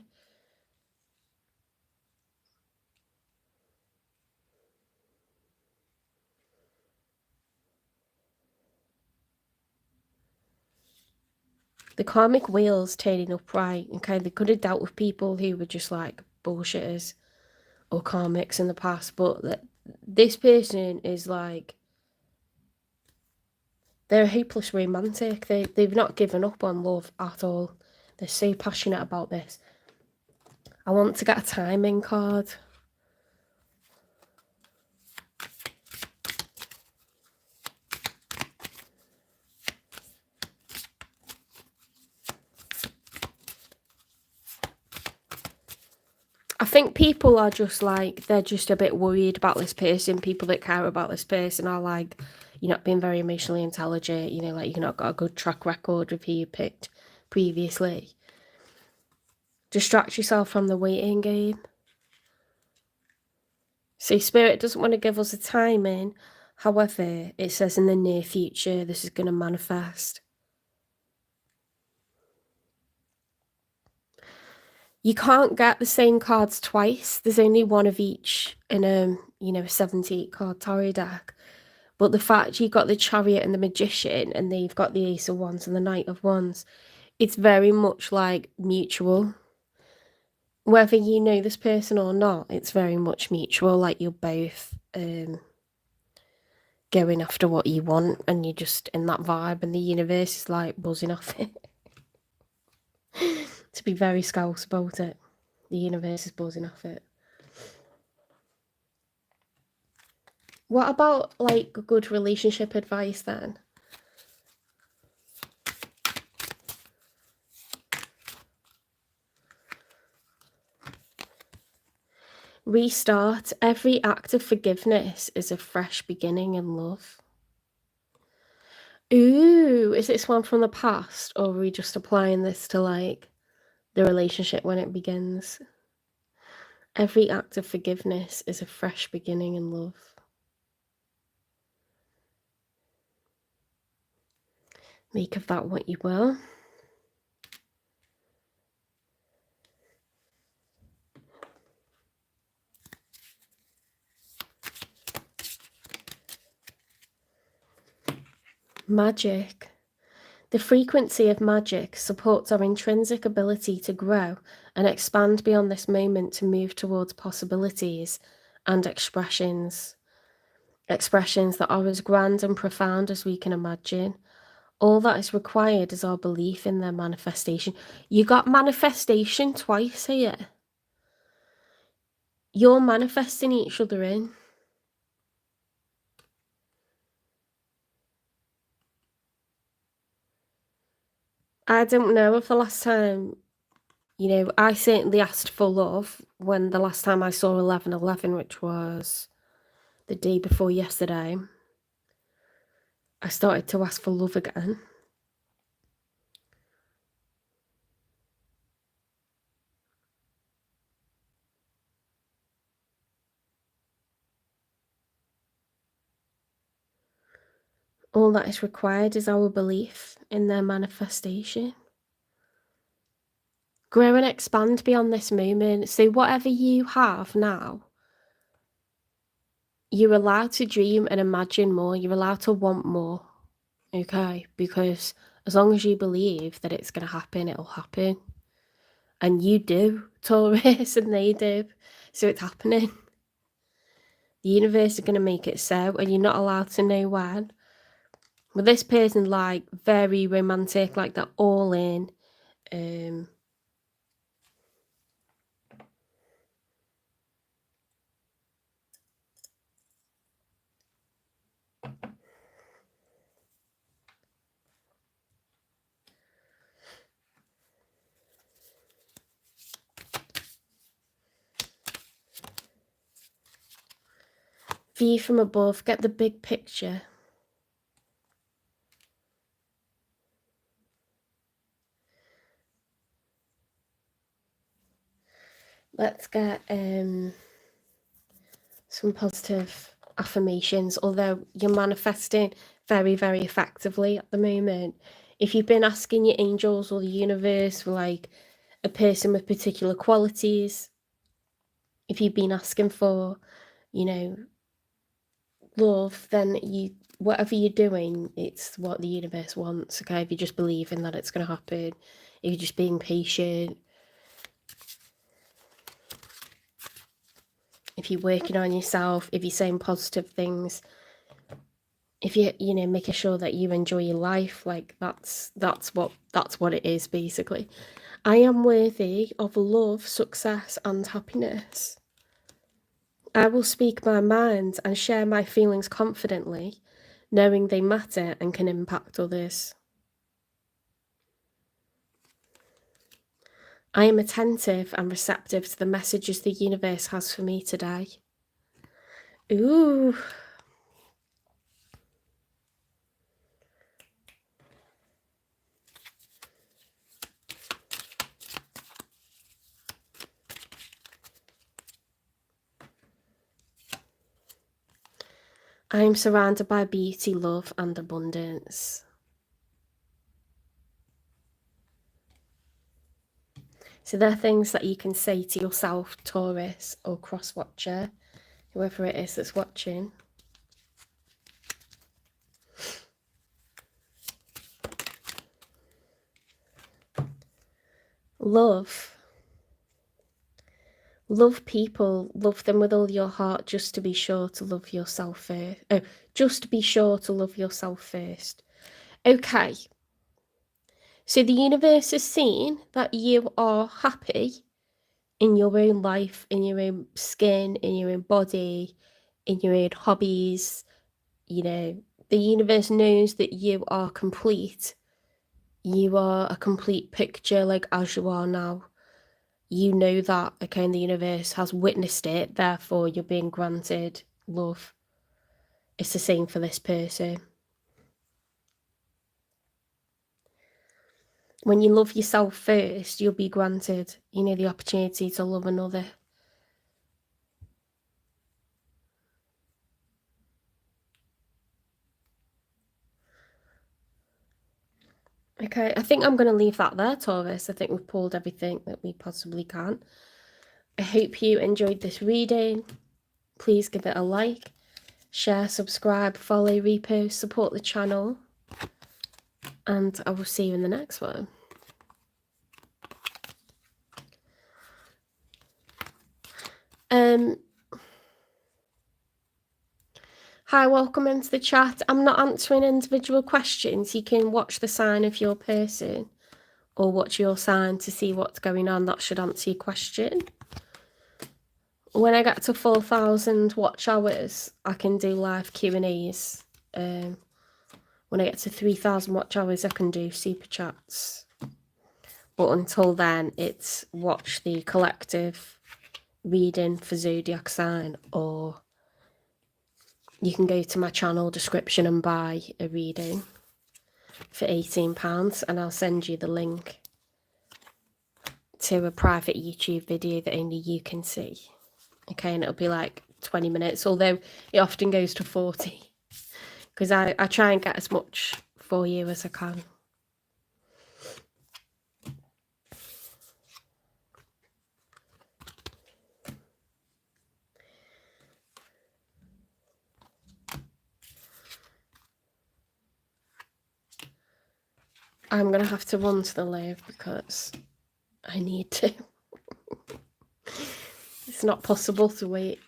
The karmic wheel's turning upright, okay? They could have dealt with people who were just like bullshitters or karmics in the past, but this person is like, they're a hopeless romantic. They've not given up on love at all. They're so passionate about this. I want to get a timing card. I think people are just like, they're just a bit worried about this person. People that care about this person are like, you're not being very emotionally intelligent, like you've not got a good track record with who you picked previously. Distract yourself from the waiting game. So Spirit doesn't want to give us a timing. However, it says in the near future, this is going to manifest. You can't get the same cards twice. There's only one of each in a 78 card tarot deck. But the fact you got the Chariot and the Magician, and then you've got the Ace of Wands and the Knight of Wands, it's very much like mutual. Whether you know this person or not, it's very much mutual. Like you're both going after what you want, and you're just in that vibe, and the universe is like buzzing off it. To be very scouse about it, the universe is buzzing off it. What about like good relationship advice then? Restart. Every act of forgiveness is a fresh beginning in love. Ooh, is this one from the past, or are we just applying this to like the relationship when it begins? Every act of forgiveness is a fresh beginning in love. Make of that what you will. Magic. The frequency of magic supports our intrinsic ability to grow and expand beyond this moment to move towards possibilities and expressions that are as grand and profound as we can imagine. All that is required is our belief in their manifestation. You got manifestation twice here. You're manifesting each other in. I don't know if the last time, I certainly asked for love when the last time I saw 11/11, which was the day before yesterday. I started to ask for love again. All that is required is our belief in their manifestation. Grow and expand beyond this moment. So whatever you have now, you're allowed to dream and imagine more. You're allowed to want more. okay? Because as long as you believe that it's going to happen, it'll happen. And you do, Taurus, and they do. So it's happening. The universe is going to make it so, and you're not allowed to know when. But this person, like, very romantic, like they're all in. View from above, get the big picture. Let's get some positive affirmations, although you're manifesting very, very effectively at the moment. If you've been asking your angels or the universe for like a person with particular qualities, if you've been asking for, you know, love, then whatever you're doing, it's what the universe wants, okay? If you're just believing that it's going to happen, if you're just being patient, if you're working on yourself, if you're saying positive things, if you're, you know, making sure that you enjoy your life, like that's what it is, basically. I am worthy of love, success, and happiness. I will speak my mind and share my feelings confidently, knowing they matter and can impact others. I am attentive and receptive to the messages the universe has for me today. Ooh. I am surrounded by beauty, love, and abundance. So there are things that you can say to yourself, Taurus, or cross-watcher, whoever it is that's watching. Love. Love people. Love them with all your heart, just to be sure to love yourself first. Oh, just be sure to love yourself first. Okay. So the universe has seen that you are happy in your own life, in your own skin, in your own body, in your own hobbies. You know, the universe knows that you are complete. You are a complete picture, like as you are now. You know that, okay, and the universe has witnessed it, therefore you're being granted love. It's the same for this person. When you love yourself first, you'll be granted, you know, the opportunity to love another. Okay, I think I'm going to leave that there, Taurus. I think we've pulled everything that we possibly can. I hope you enjoyed this reading. Please give it a like, share, subscribe, follow, repost, support the channel. And I will see you in the next one. Hi, welcome into the chat. I'm not answering individual questions. You can watch the sign of your person or watch your sign to see what's going on. That should answer your question. When I get to 4,000 watch hours, I can do live Q&As. When I get to 3,000 watch hours, I can do super chats. But until then, it's watch the collective reading for zodiac sign, or you can go to my channel description and buy a reading for £18, and I'll send you the link to a private YouTube video that only you can see. Okay, and it'll be like 20 minutes, although it often goes to 40, because I try and get as much for you as I can. I'm going to have to run to the loo because I need to. It's not possible to wait.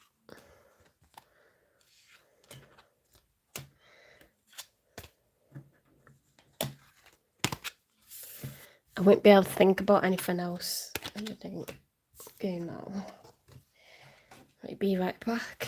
I won't be able to think about anything else. I think. Okay, now. I'll be right back.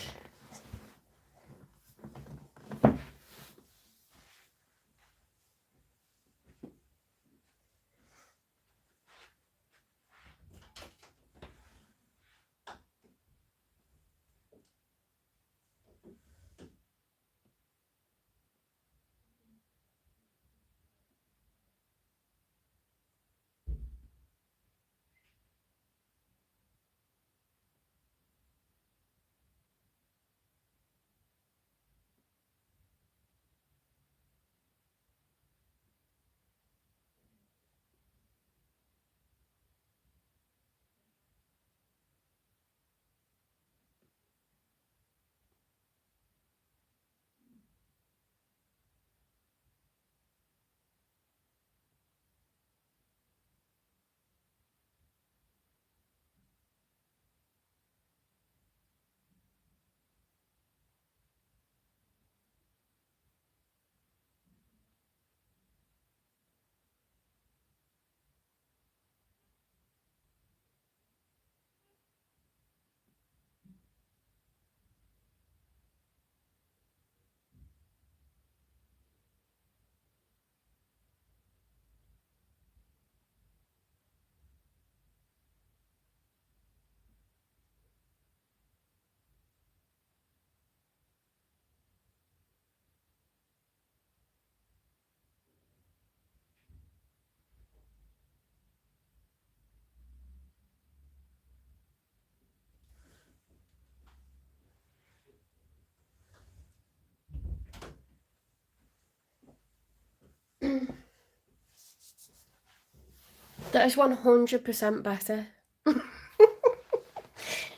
That is 100% better.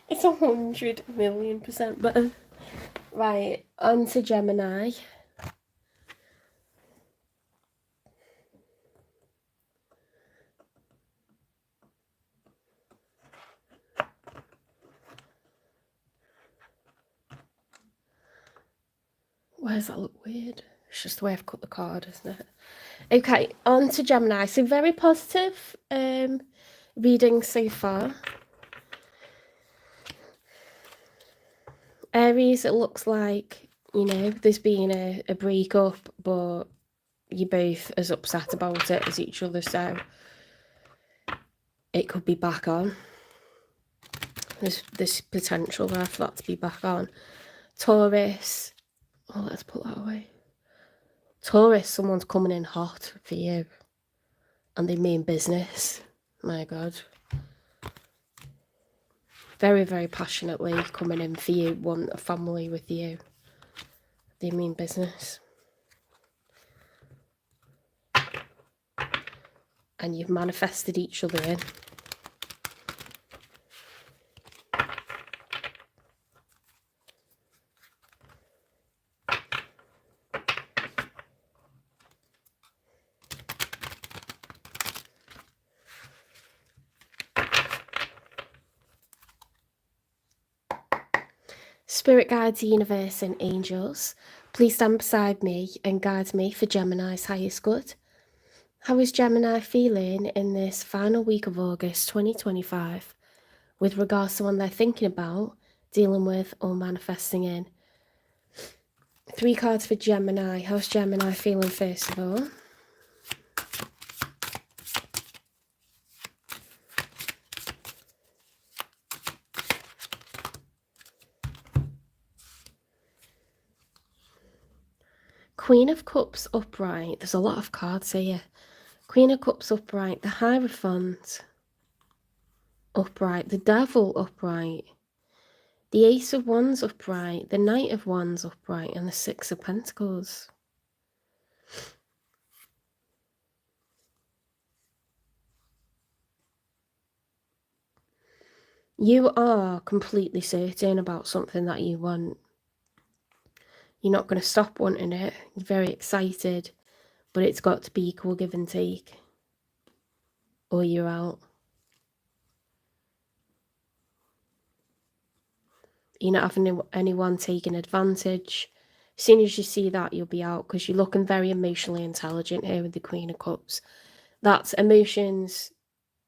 It's 100,000,000% better. Right, on to Gemini. Why does that look weird? It's just the way I've cut the card, isn't it? Okay, on to Gemini. So very positive reading so far. Aries, it looks like, you know, there's been a breakup, but you're both as upset about it as each other, so it could be back on. There's potential there for that to be back on. Taurus, oh, let's put that away. Taurus, someone's coming in hot for you, and they mean business. My God. Very, very passionately coming in for you, want a family with you. They mean business. And you've manifested each other in. Spirit guides, universe and angels, please stand beside me and guide me for Gemini's highest good. How is Gemini feeling in this final week of August 2025 with regards to what they're thinking about, dealing with or manifesting in? 3 cards for Gemini. How's Gemini feeling first of all? Queen of Cups upright. There's a lot of cards here. Queen of Cups upright. The Hierophant upright. The Devil upright. The Ace of Wands upright. The Knight of Wands upright. And the Six of Pentacles. You are completely certain about something that you want. You're not going to stop wanting it. You're very excited. but it's got to be equal give and take, or you're out. You're not having anyone taking advantage. As soon as you see that, you'll be out, because you're looking very emotionally intelligent here with the Queen of Cups. That's emotions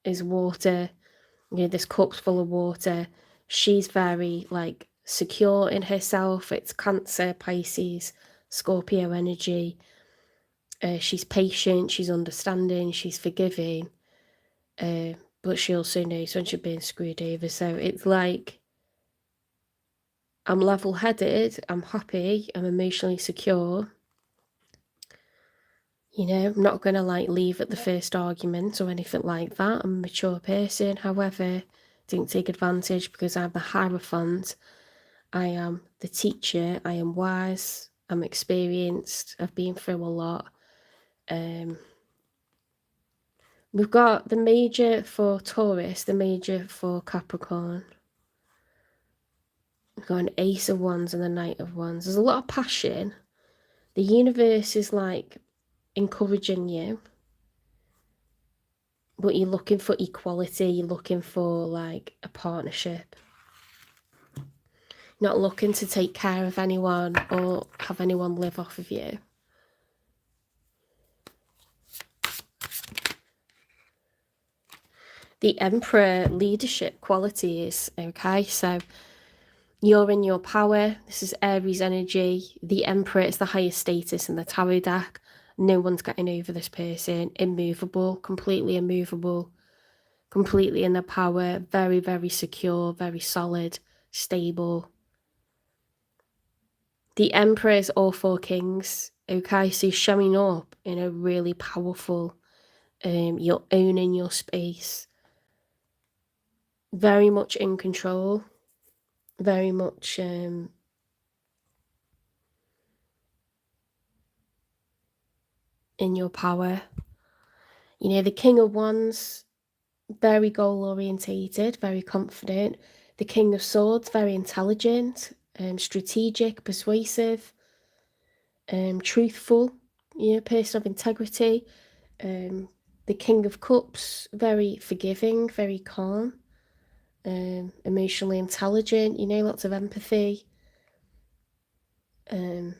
is water. You know, this cup's full of water. She's very, like, secure in herself. It's Cancer, Pisces, Scorpio energy. She's patient, she's understanding, she's forgiving. But she also knows when she's being screwed over. So it's like, I'm level-headed, I'm happy, I'm emotionally secure. You know, I'm not going to, like, leave at the first argument or anything like that. I'm a mature person. However, don't take advantage, because I'm the Hierophant. I am the teacher. I am wise. I'm experienced. I've been through a lot. We've got the major for Taurus, the major for Capricorn. We've got an Ace of Wands and the Knight of Wands. There's a lot of passion. The universe is, like, encouraging you, but you're looking for equality. You're looking for, like, a partnership. Not looking to take care of anyone or have anyone live off of you. The Emperor, leadership qualities, okay? So you're in your power. This is Aries energy. The Emperor is the highest status in the tarot deck. No one's getting over this person. Immovable, completely immovable, completely in their power. Very, very secure, very solid, stable. The Emperor is all four kings, okay? So you're showing up in a really powerful, you're owning your space. Very much in control. Very much in your power. You know, the King of Wands, very goal orientated, very confident. The King of Swords, very intelligent, strategic, persuasive, truthful, you know, person of integrity. The King of Cups, very forgiving, very calm, emotionally intelligent, you know, lots of empathy. The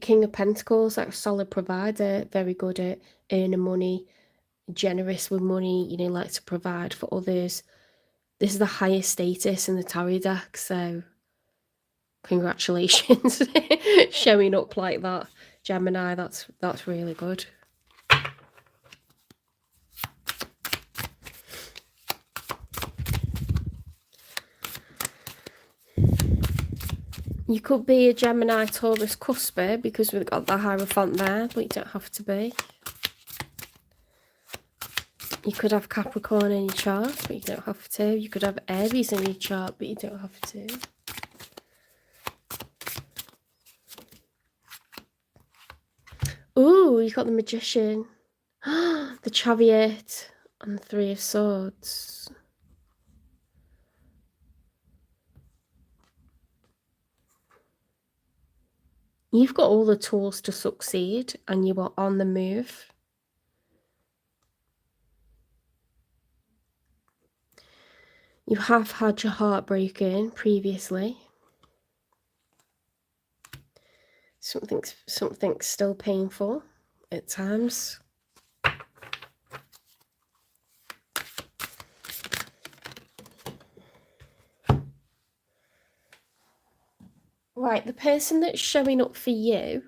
King of Pentacles, like a solid provider, very good at earning money, generous with money, you know, like to provide for others. This is the highest status in the tarot deck, so congratulations. Showing up like that, Gemini, that's really good. You could be a Gemini Taurus cusper, because we've got the Hierophant there, but you don't have to be. You could have Capricorn in your chart, but you don't have to. You could have Aries in your chart, but you don't have to. Ooh, you got the Magician. The Chariot and the Three of Swords. You've got all the tools to succeed, and you are on the move. You have had your heart broken previously. Something's still painful at times. Right, the person that's showing up for you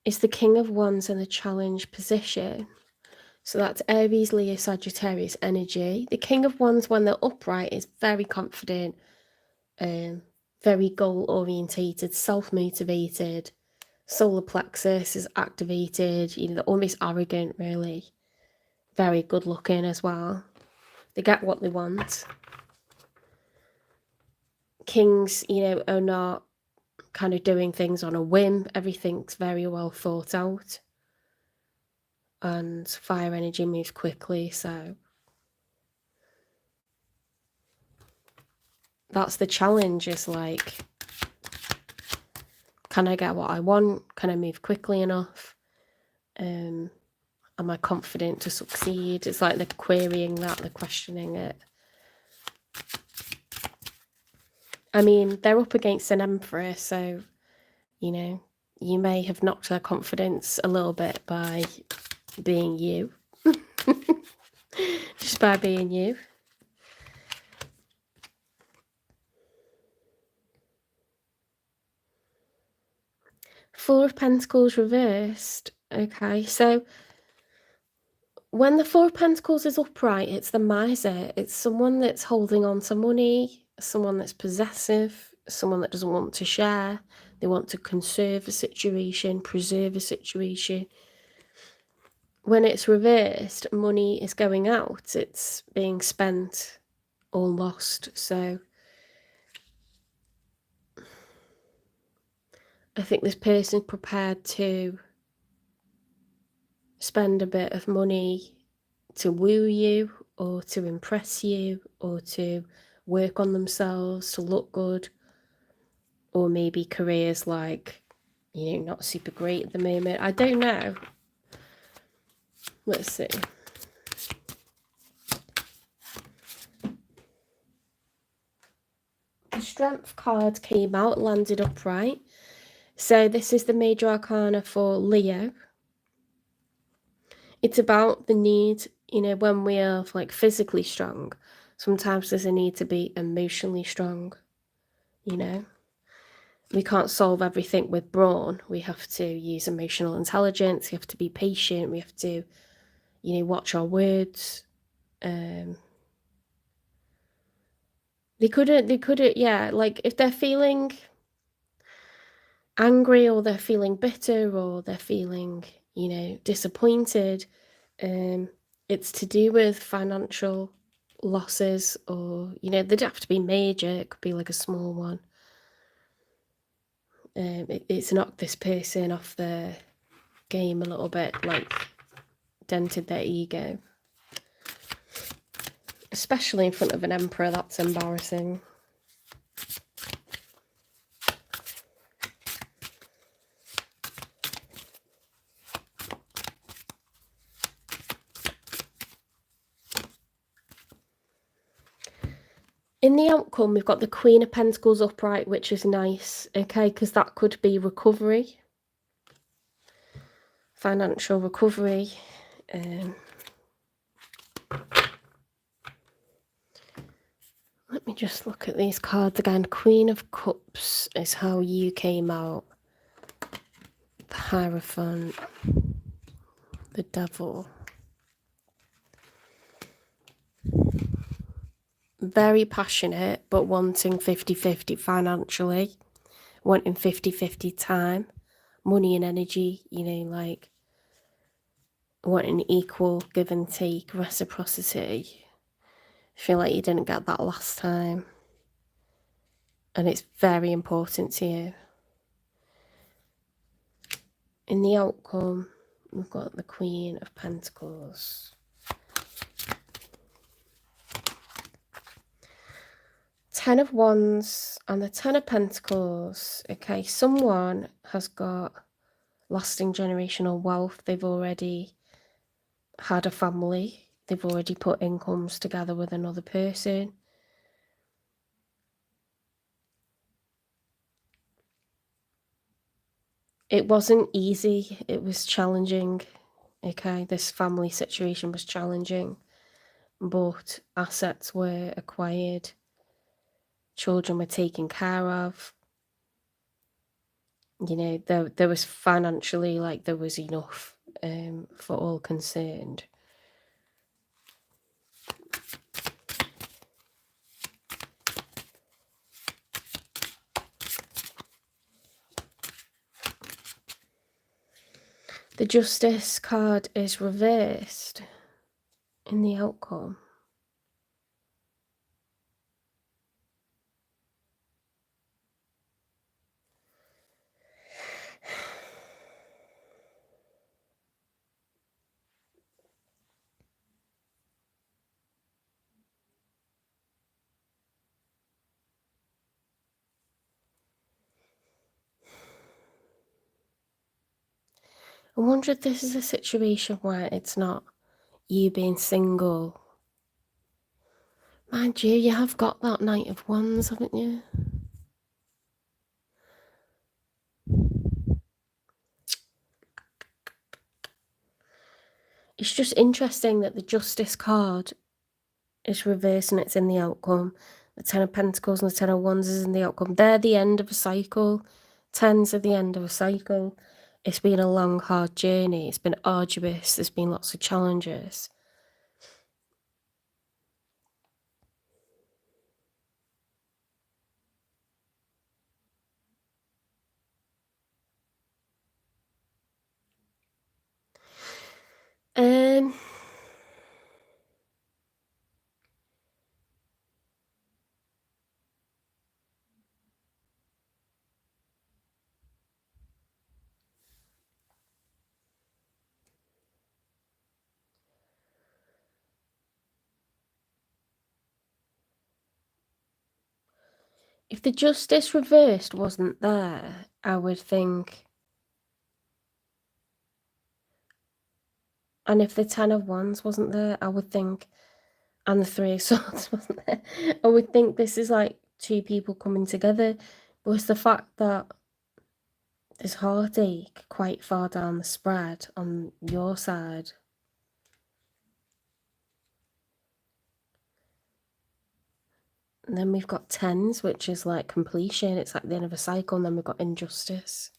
is the King of Wands in the challenge position. So that's Aries, Leo, Sagittarius energy. The King of Wands, when they're upright, is very confident, very goal-orientated, self-motivated. Solar plexus is activated. You know, they're almost arrogant, really. Very good-looking as well. They get what they want. Kings, you know, are not kind of doing things on a whim. Everything's very well thought out. And fire energy moves quickly, so that's the challenge, is like Can I get what I want? Can I move quickly enough? Am I confident to succeed? It's like they're querying that, they're questioning it. I mean, they're up against an emperor, so, you know, you may have knocked their confidence a little bit by being you. Just by being you. Four of Pentacles reversed. Okay, so when the Four of Pentacles is upright, it's the miser. It's someone that's holding on to money, someone that's possessive, someone that doesn't want to share. They want to conserve a situation, preserve a situation. When it's reversed, money is going out. It's being spent or lost. So I think this person's prepared to spend a bit of money to woo you or to impress you or to work on themselves to look good, or maybe careers like, you know, not super great at the moment. I don't know. Let's see. The Strength card came out, landed upright. So this is the major arcana for Leo. It's about the need, you know, when we are like physically strong, sometimes there's a need to be emotionally strong, you know. We can't solve everything with brawn. We have to use emotional intelligence. We have to be patient. We have to, you know, watch our words. They couldn't, yeah, like if they're feeling angry or they're feeling bitter or they're feeling, you know, disappointed, it's to do with financial losses, or, you know, they'd have to be major. It could be like a small one. It's knocked this person off their game a little bit, like dented their ego. Especially in front of an emperor, that's embarrassing. In the outcome, we've got the Queen of Pentacles upright, which is nice, okay, because that could be recovery, financial recovery. Let me just look at these cards again. Queen of Cups is how you came out. The Hierophant. The Devil. Very passionate, but wanting 50-50 financially. Wanting 50-50 time. Money and energy, you know, like wanting equal give and take, reciprocity. I feel like you didn't get that last time. And it's very important to you. In the outcome, we've got the Queen of Pentacles. Ten of Wands and the Ten of Pentacles. Okay, someone has got lasting generational wealth. They've already had a family. They've already put incomes together with another person. It wasn't easy. It was challenging. Okay, this family situation was challenging, but assets were acquired. Children were taken care of. You know, there was financially, like, there was enough for all concerned. The Justice card is reversed in the outcome. I wonder if this is a situation where it's not you being single. Mind you, you have got that Knight of Wands, haven't you? It's just interesting that the Justice card is reversed and it's in the outcome. The Ten of Pentacles and the Ten of Wands is in the outcome. They're the end of a cycle. Tens are the end of a cycle. It's been a long, hard journey. It's been arduous. There's been lots of challenges. If the Justice reversed wasn't there, I would think... And if the Ten of Wands wasn't there, I would think... And the Three of Swords wasn't there, I would think this is like two people coming together. But it's the fact that there's heartache quite far down the spread on your side. And then we've got tens, which is like completion. It's like the end of a cycle. And then we've got injustice.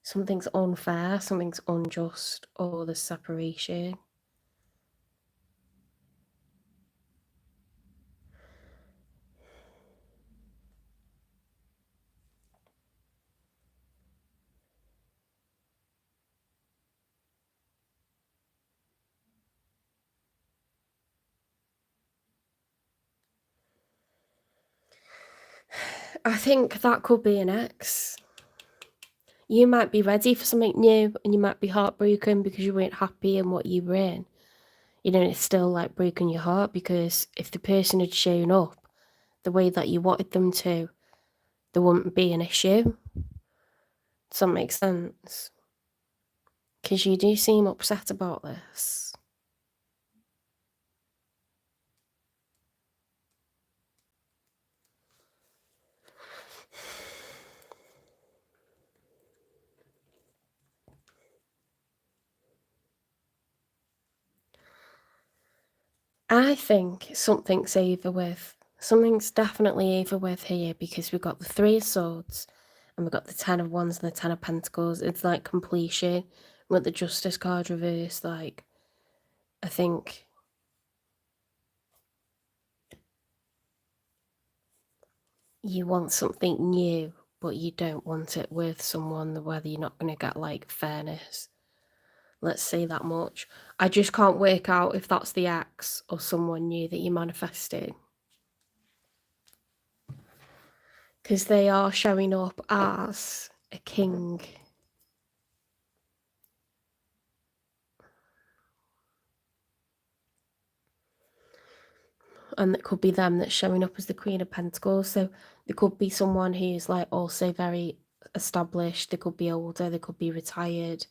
Something's unfair, something's unjust, or there's separation. I think that could be an ex. You might be ready for something new and you might be heartbroken because you weren't happy in what you were in. You know, it's still like breaking your heart, because if the person had shown up the way that you wanted them to, there wouldn't be an issue. Does that make sense? Because you do seem upset about this. I think something's over with. Something's definitely over with here, because we've got the Three of Swords and we've got the Ten of Wands and the Ten of Pentacles. It's like completion. With the Justice card reversed, like, I think you want something new, but you don't want it with someone whether you're not going to get like fairness. Let's say that much. I just can't work out if that's the ex or someone new that you're manifesting. Because they are showing up as a king. And it could be them that's showing up as the Queen of Pentacles. So there could be someone who's like also very established. They could be older. They could be retired.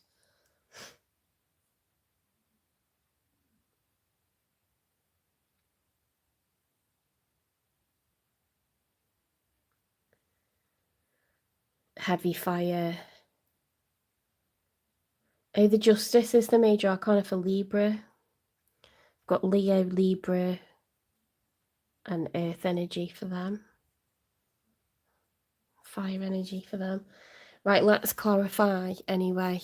Heavy fire. Oh, the Justice is the major arcana for Libra. Got Leo, Libra, and Earth energy for them. Fire energy for them. Right, let's clarify anyway.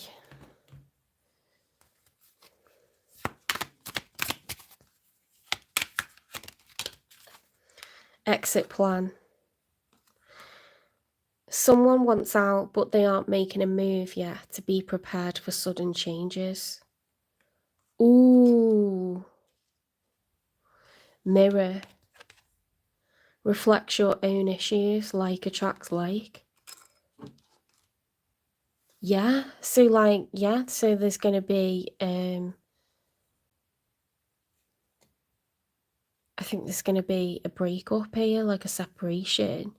Exit plan. Someone wants out, but they aren't making a move yet. To be prepared for sudden changes. Ooh. Mirror. Reflects your own issues. Like attracts like. Yeah. So like, yeah. So there's going to be, I think there's going to be a breakup here, like a separation.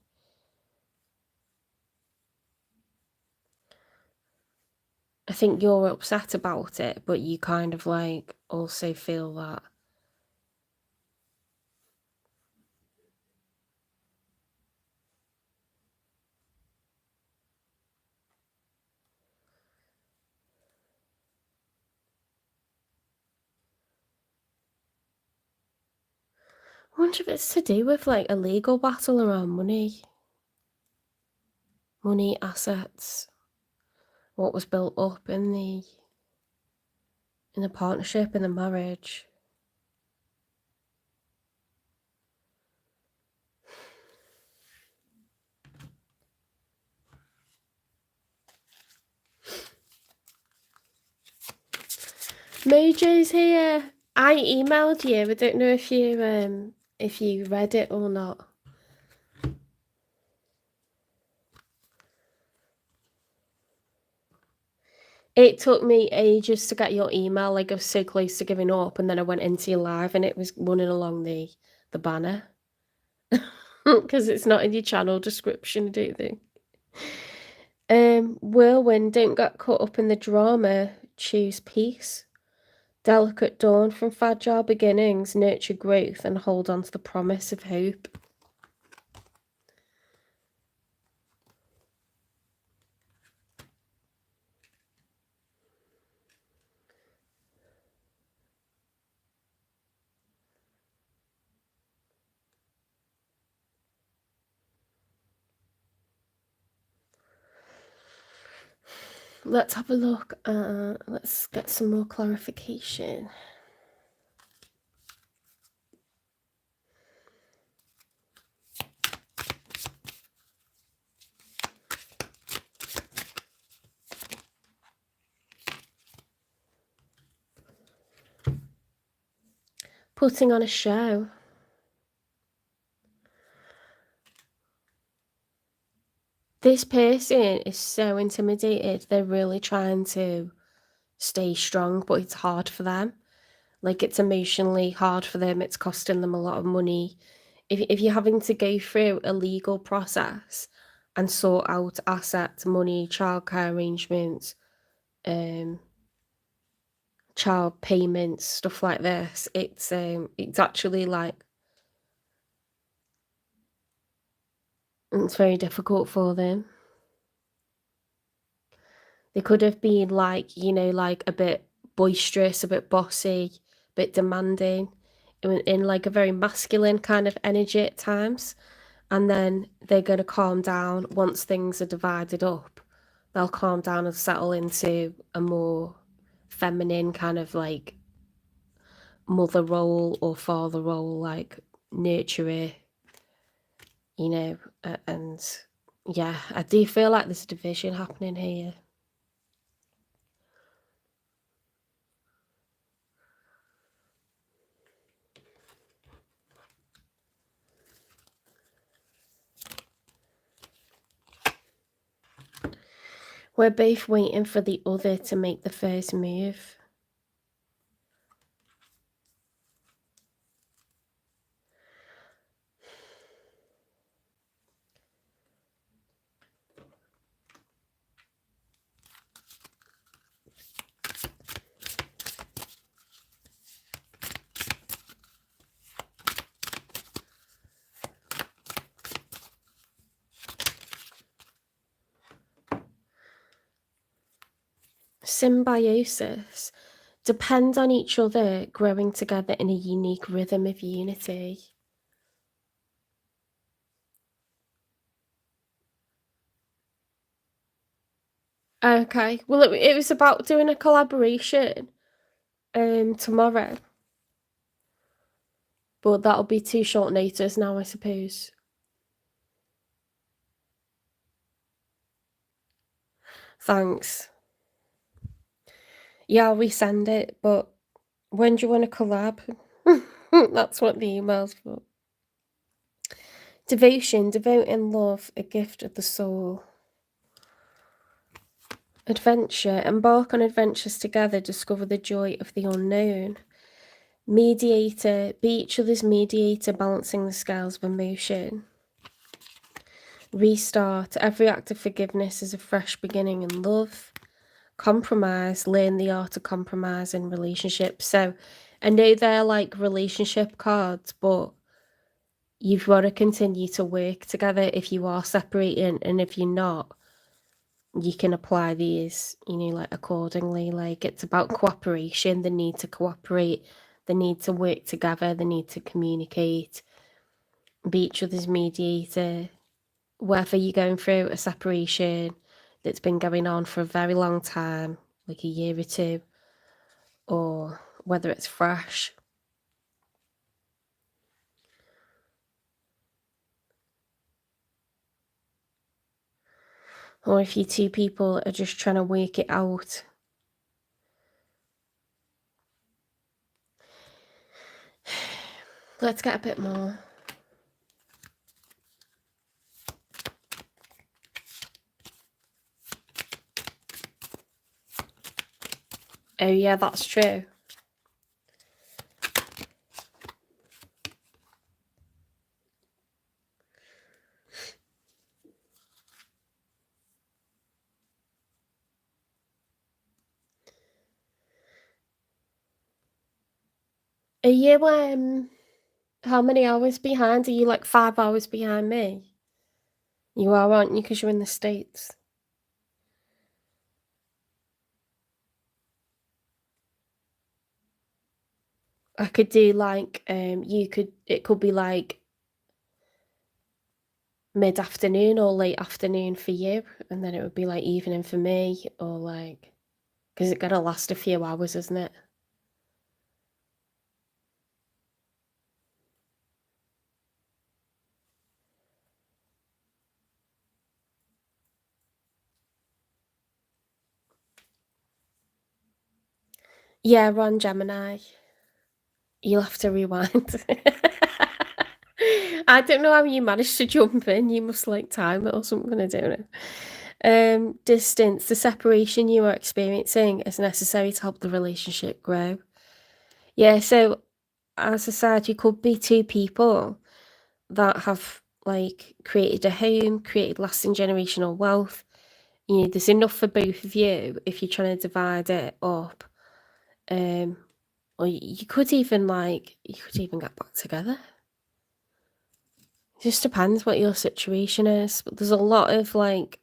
I think you're upset about it, but you kind of like also feel that. I wonder if it's to do with like a legal battle around money. Money, assets, what was built up in the partnership, in the marriage. Mojo's here. I emailed you. I don't know if you read it or not. It took me ages to get your email. Like I was so close to giving up, and then I went into your live, and it was running along the banner because it's not in your channel description, I don't think. Whirlwind, don't get caught up in the drama. Choose peace. Delicate dawn, from fragile beginnings, nurture growth and hold on to the promise of hope. Let's have a look. Let's get some more clarification. Putting on a show. This person is so intimidated. They're really trying to stay strong, but it's hard for them. Like, it's emotionally hard for them. It's costing them a lot of money. If you're having to go through a legal process and sort out assets, money, childcare arrangements, child payments, stuff like this, it's actually like, it's very difficult for them. They could have been like, you know, like a bit boisterous, a bit bossy, a bit demanding, in like a very masculine kind of energy at times. And then they're going to calm down once things are divided up. They'll calm down and settle into a more feminine kind of like mother role or father role, like nurturer, you know, and yeah, I do feel like there's a division happening here. We're both waiting for the other to make the first move. Symbiosis. Depend on each other, growing together in a unique rhythm of unity. Okay, well, it was about doing a collaboration tomorrow, but that'll be too short notice now, I suppose. Thanks. Yeah, I'll resend it, but when do you want to collab? That's what the email's for. Devotion, devote in love, a gift of the soul. Adventure, embark on adventures together, discover the joy of the unknown. Mediator, be each other's mediator, balancing the scales of emotion. Restart, every act of forgiveness is a fresh beginning in love. compromise, learn the art of compromise in relationships. So I know they're like relationship cards, but you've got to continue to work together if you are separating, and if you're not, you can apply these, like accordingly. Like, it's about cooperation, the need to cooperate, the need to work together, the need to communicate, be each other's mediator. Whether you're going through a separation that's been going on for a very long time, like a year or two, or whether it's fresh. Or if you two people are just trying to work it out. Let's get a bit more. Oh yeah, that's true. Are you, how many hours behind? Are you like 5 hours behind me? You are, aren't you? Because you're in the States. I could do like, it could be like mid-afternoon or late afternoon for you, and then it would be like evening for me, or like, because it gotta last a few hours, isn't it? Yeah, we're on Gemini. You'll have to rewind. I don't know how you managed to jump in. You must like time it or something, I don't know. Distance, the separation you are experiencing is necessary to help the relationship grow. Yeah, so as I said, you could be two people that have like created a home, created lasting generational wealth. There's enough for both of you if you're trying to divide it up. Or you could even get back together. It just depends what your situation is. But there's a lot of like,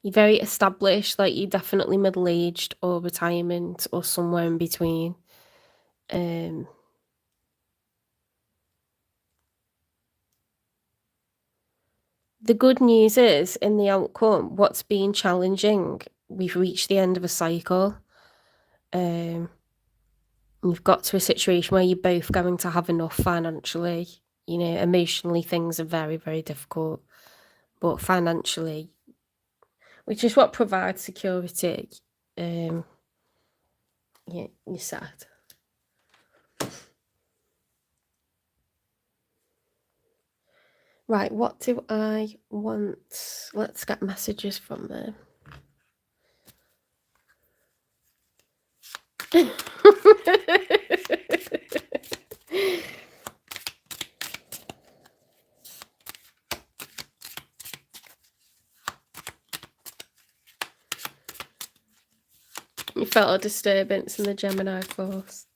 you're very established, like you're definitely middle-aged or retirement or somewhere in between. The good news is, in the outcome, what's been challenging, we've reached the end of a cycle. You've got to a situation where you're both going to have enough financially. Emotionally, things are very, very difficult. But financially, which is what provides security, yeah, you're set. Right, what do I want? Let's get messages from them. You felt a disturbance in the Gemini force.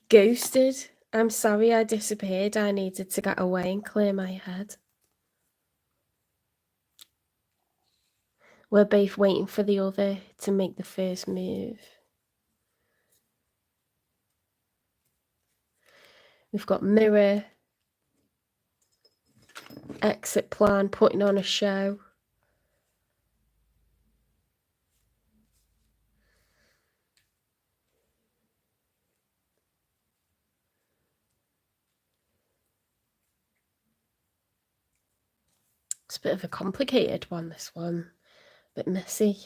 Ghosted. I'm sorry I disappeared. I needed to get away and clear my head. We're both waiting for the other to make the first move. We've got mirror, exit plan, putting on a show. It's a bit of a complicated one, this one. A bit messy.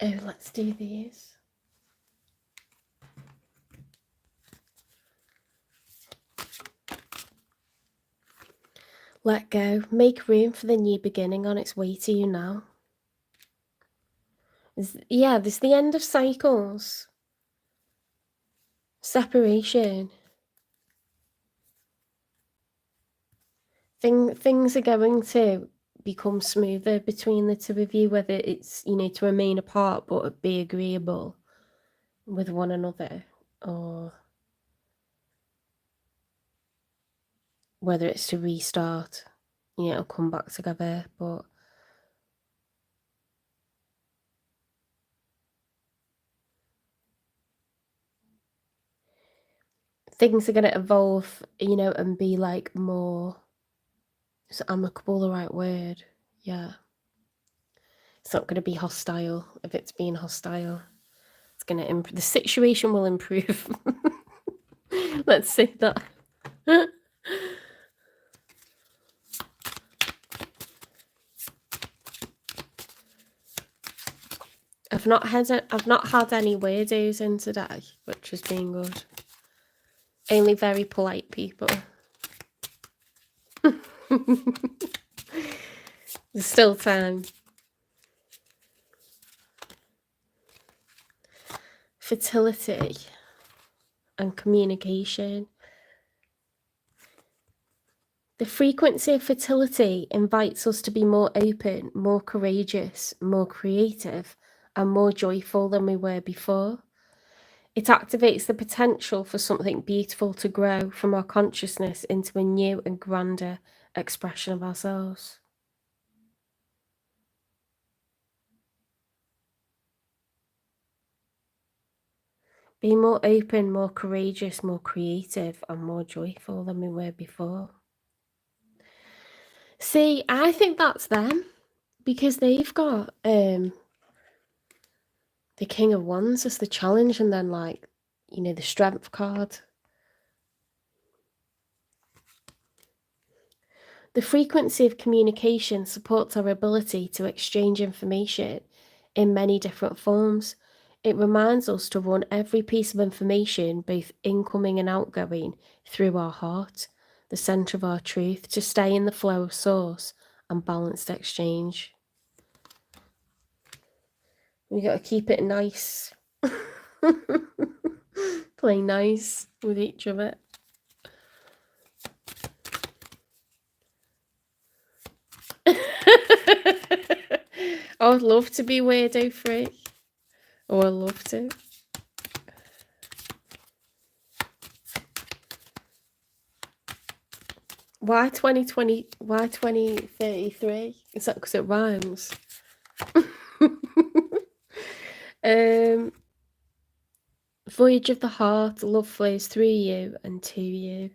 Oh, let's do these. Let go. Make room for the new beginning on its way to you now. Yeah, this is the end of cycles. Separation. Things are going to become smoother between the two of you, whether it's, you know, to remain apart but be agreeable with one another, or whether it's to restart, you know, come back together. But things are going to evolve, you know, and be like more, is amicable the right word? Yeah. It's not going to be hostile. If it's being hostile, it's going to the situation will improve. Let's say that. I've not had any weirdos in today, which has been good. Only very polite people. There's still time. Fertility and communication. The frequency of fertility invites us to be more open, more courageous, more creative, and more joyful than we were before. It activates the potential for something beautiful to grow from our consciousness into a new and grander expression of ourselves. Be more open, more courageous, more creative, and more joyful than we were before. See, I think that's them, because they've got the King of Wands as the challenge, and then, like, you know, the Strength card. The frequency of communication supports our ability to exchange information in many different forms. It reminds us to run every piece of information, both incoming and outgoing, through our heart, the centre of our truth, to stay in the flow of source and balanced exchange. We got to keep it nice. Play nice with each other. I would love to be weirdo free. Oh, I'd love to. Why 2020? Why 2033? Is that because it rhymes? Voyage of the heart, love flows through you and to you.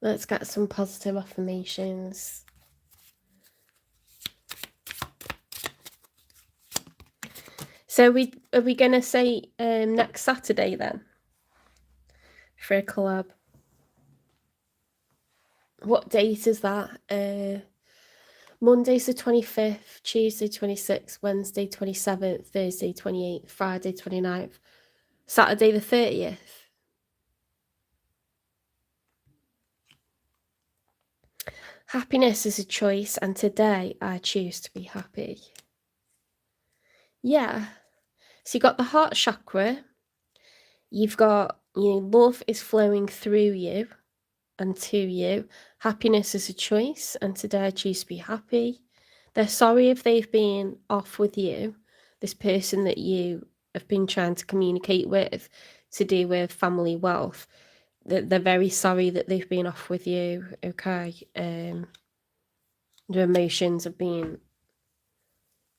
Let's get some positive affirmations. So are we going to say next Saturday then? For a collab. What date is that? Monday's the 25th, Tuesday 26th, Wednesday 27th, Thursday 28th, Friday 29th, Saturday the 30th. Happiness is a choice, and today I choose to be happy. Yeah. So you've got the heart chakra. You've got, you know, love is flowing through you and to you. Happiness is a choice, and today I choose to be happy. They're sorry if they've been off with you, this person that you have been trying to communicate with to do with family wealth. They're very sorry that they've been off with you, okay? Their emotions have been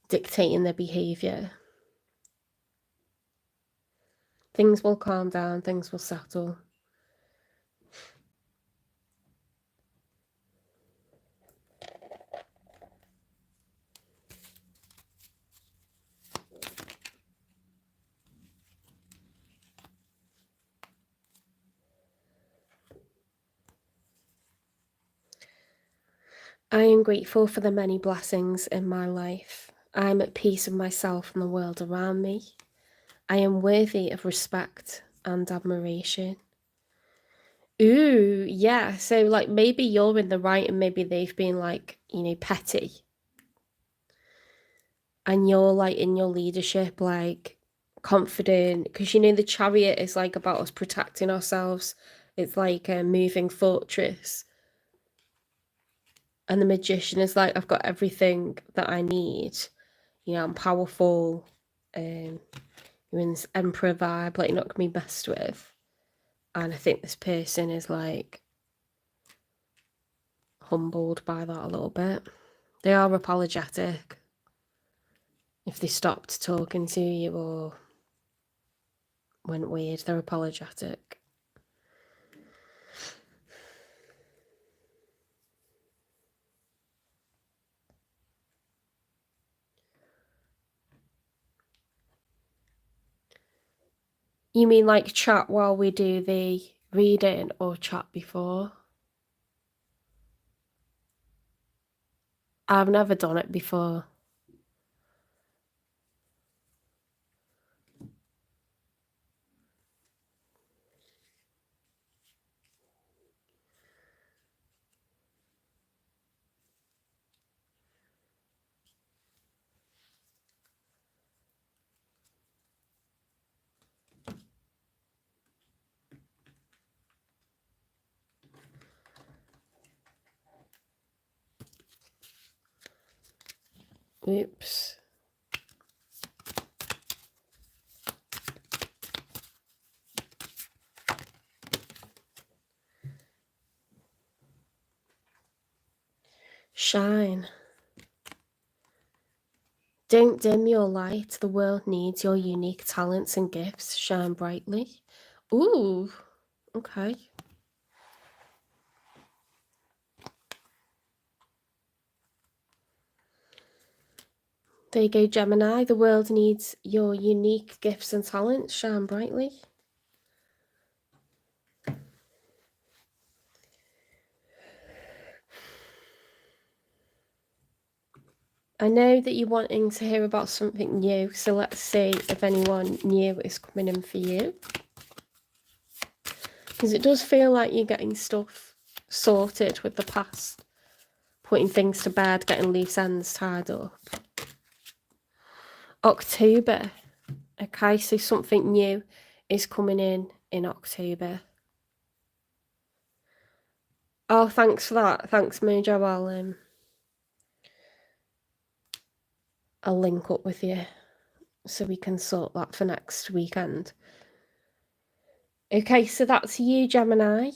dictating their behaviour. Things will calm down, things will settle. I am grateful for the many blessings in my life. I am at peace with myself and the world around me. I am worthy of respect and admiration. Ooh, yeah. So, like, maybe you're in the right and maybe they've been, like, you know, petty. And you're, like, in your leadership, like, confident. Because, you know, the Chariot is, like, about us protecting ourselves. It's like a moving fortress. And the Magician is like, I've got everything that I need. You know, I'm powerful. You're in this Emperor vibe, like, you're not going to be messed with. And I think this person is, like, humbled by that a little bit. They are apologetic if they stopped talking to you or went weird. They're apologetic. You mean like chat while we do the reading or chat before? I've never done it before. Oops. Shine. Don't dim your light. The world needs your unique talents and gifts. Shine brightly. Ooh, okay. There you go, Gemini. The world needs your unique gifts and talents. Shine brightly. I know that you're wanting to hear about something new, so let's see if anyone new is coming in for you. Because it does feel like you're getting stuff sorted with the past, putting things to bed, getting loose ends tied up. October. Okay, so something new is coming in October. Oh, thanks for that. Thanks, Mojo. I'll link up with you so we can sort that for next weekend. Okay, so that's you, Gemini.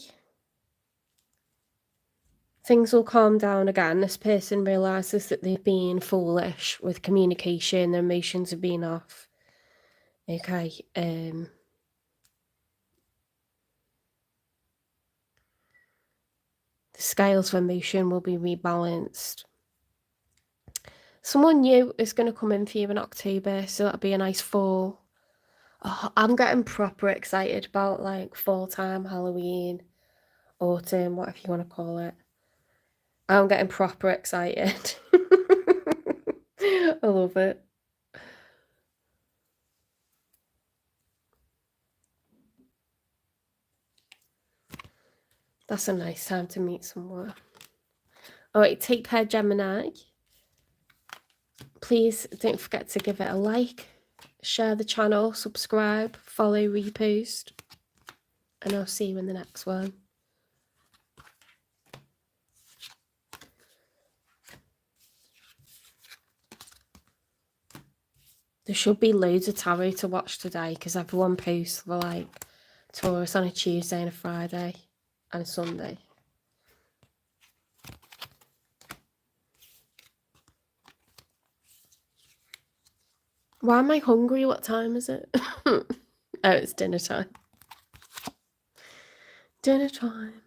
Things will calm down again. This person realises that they've been foolish with communication, their emotions have been off. Okay, the scales of emotion will be rebalanced. Someone new is going to come in for you in October, so that'll be a nice fall. Oh, I'm getting proper excited about like fall time, Halloween, autumn, whatever you want to call it. I'm getting proper excited. I love it. That's a nice time to meet someone. All right, take care, Gemini. Please don't forget to give it a like, share the channel, subscribe, follow, repost, and I'll see you in the next one. There should be loads of tarot to watch today because everyone posts for like Taurus on a Tuesday and a Friday and a Sunday. Why am I hungry? What time is it? Oh, it's dinner time. Dinner time.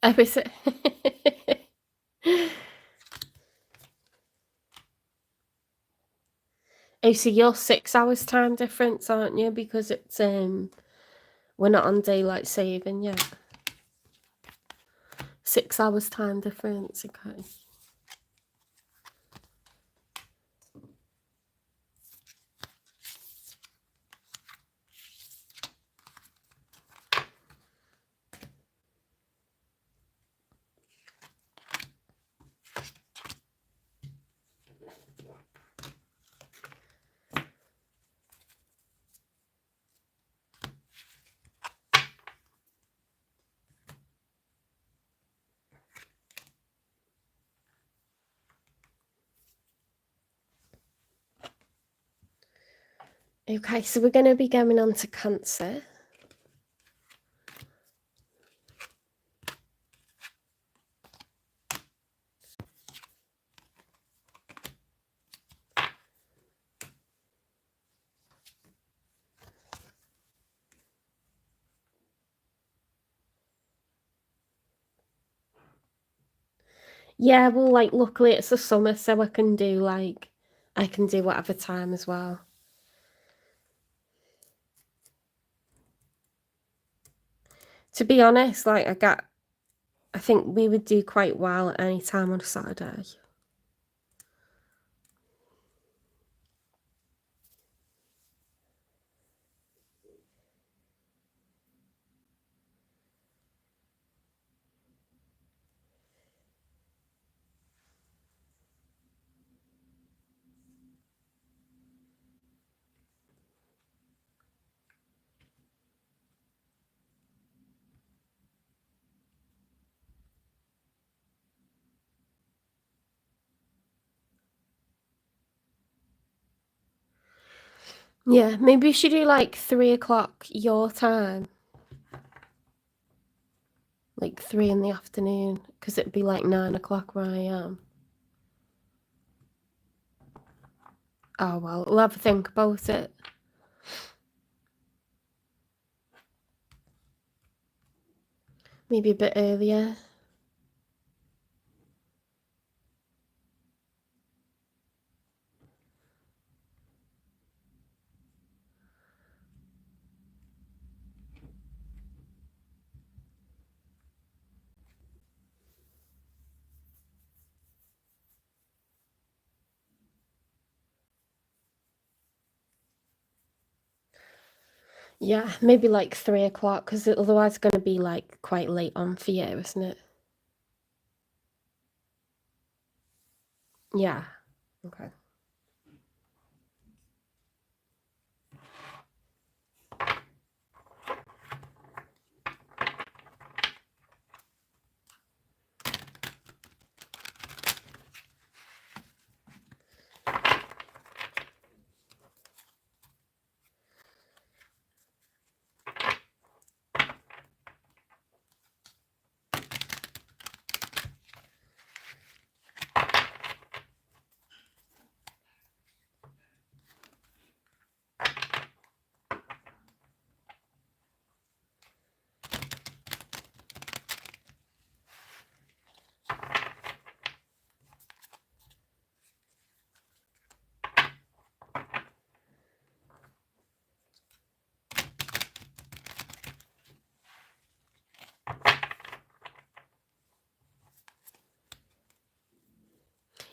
I was... Oh, so you're 6 hours time difference, aren't you? Because it's we're not on daylight saving yet. 6 hours time difference, okay. Okay, so we're going to be going on to Cancer. Yeah, well, like, luckily it's the summer, so I can do, like, I can do whatever time as well. To be honest, like, I think we would do quite well at any time on a Saturday. Yeah, maybe we should do, like, 3 o'clock your time. Like 3 in the afternoon, because it'd be like 9 o'clock where I am. Oh, well, we'll have a think about it. Maybe a bit earlier. Yeah, maybe like 3 o'clock, because otherwise it's going to be like quite late on for you, isn't it? Yeah. Okay.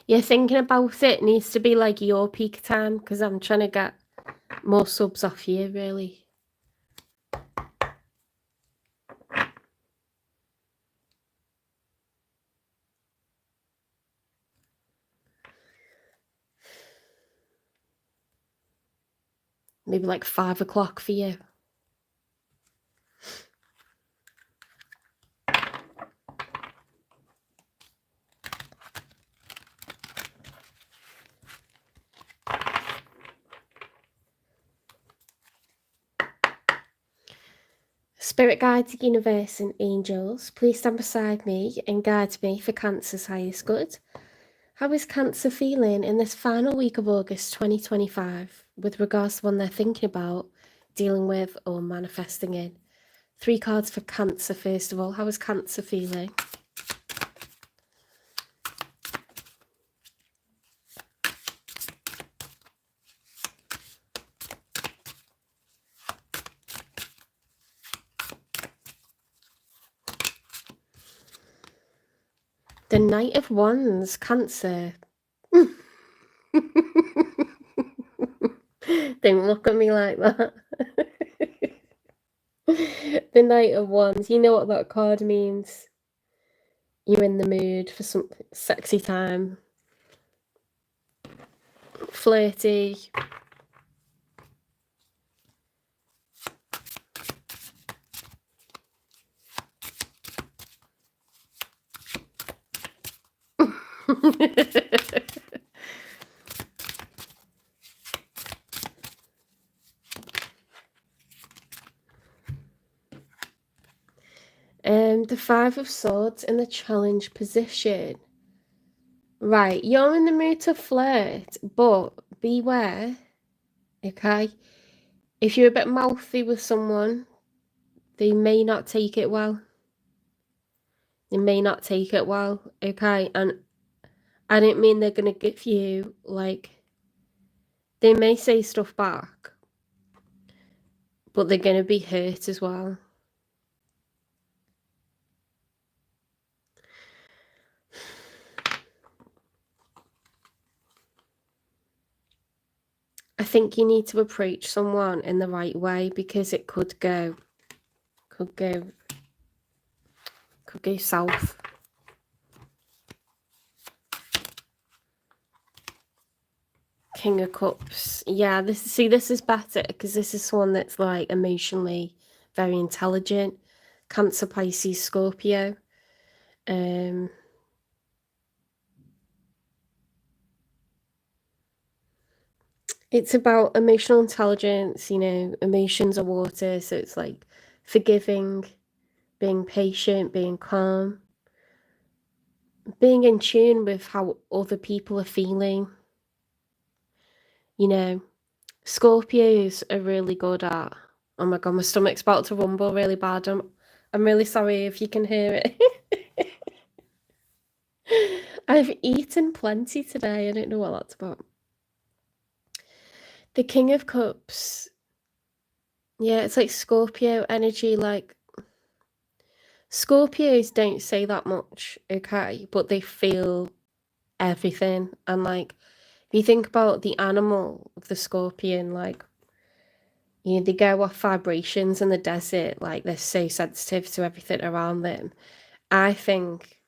Yeah, thinking about it needs to be like your peak time, because I'm trying to get more subs off you, really. Maybe like 5 o'clock for you. Spirit guides, universe, and angels, please stand beside me and guide me for Cancer's highest good. How is Cancer feeling in this final week of August 2025 with regards to one they're thinking about, dealing with, or manifesting in? 3 cards for Cancer, first of all. How is Cancer feeling? The Knight of Wands, Cancer. Don't look at me like that. The Knight of Wands. You know what that card means. You're in the mood for some sexy time. Flirty. The Five of Swords in the challenge position. Right, you're in the mood to flirt, but beware, okay? If you're a bit mouthy with someone, they may not take it well. They may not take it well, okay? And I don't mean they're going to give you, like, they may say stuff back, but they're going to be hurt as well. I think you need to approach someone in the right way because it could go south. King of Cups. Yeah, this is better because this is someone that's like emotionally very intelligent. Cancer, Pisces, Scorpio. It's about emotional intelligence, you know, emotions are water, so it's like forgiving, being patient, being calm, being in tune with how other people are feeling. You know, Scorpios are really good at, oh my god, my stomach's about to rumble really bad. I'm really sorry if you can hear it. I've eaten plenty today. I don't know what that's about. The King of Cups. Yeah, it's like Scorpio energy. Like, Scorpios don't say that much, okay? But they feel everything. And, like, if you think about the animal of the scorpion, like, you know, they go off vibrations in the desert. Like, they're so sensitive to everything around them. I think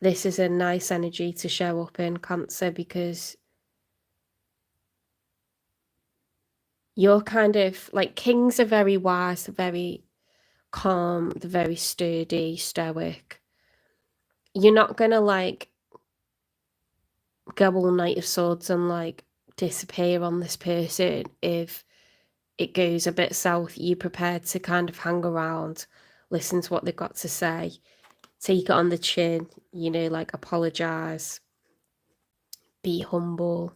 this is a nice energy to show up in, Cancer, because you're kind of like, kings are very wise, they're very calm, they're very sturdy, stoic. You're not gonna like go all Knight of Swords and like disappear on this person. If it goes a bit south, you're prepared to kind of hang around, listen to what they've got to say, take it on the chin, you know, like apologize, be humble.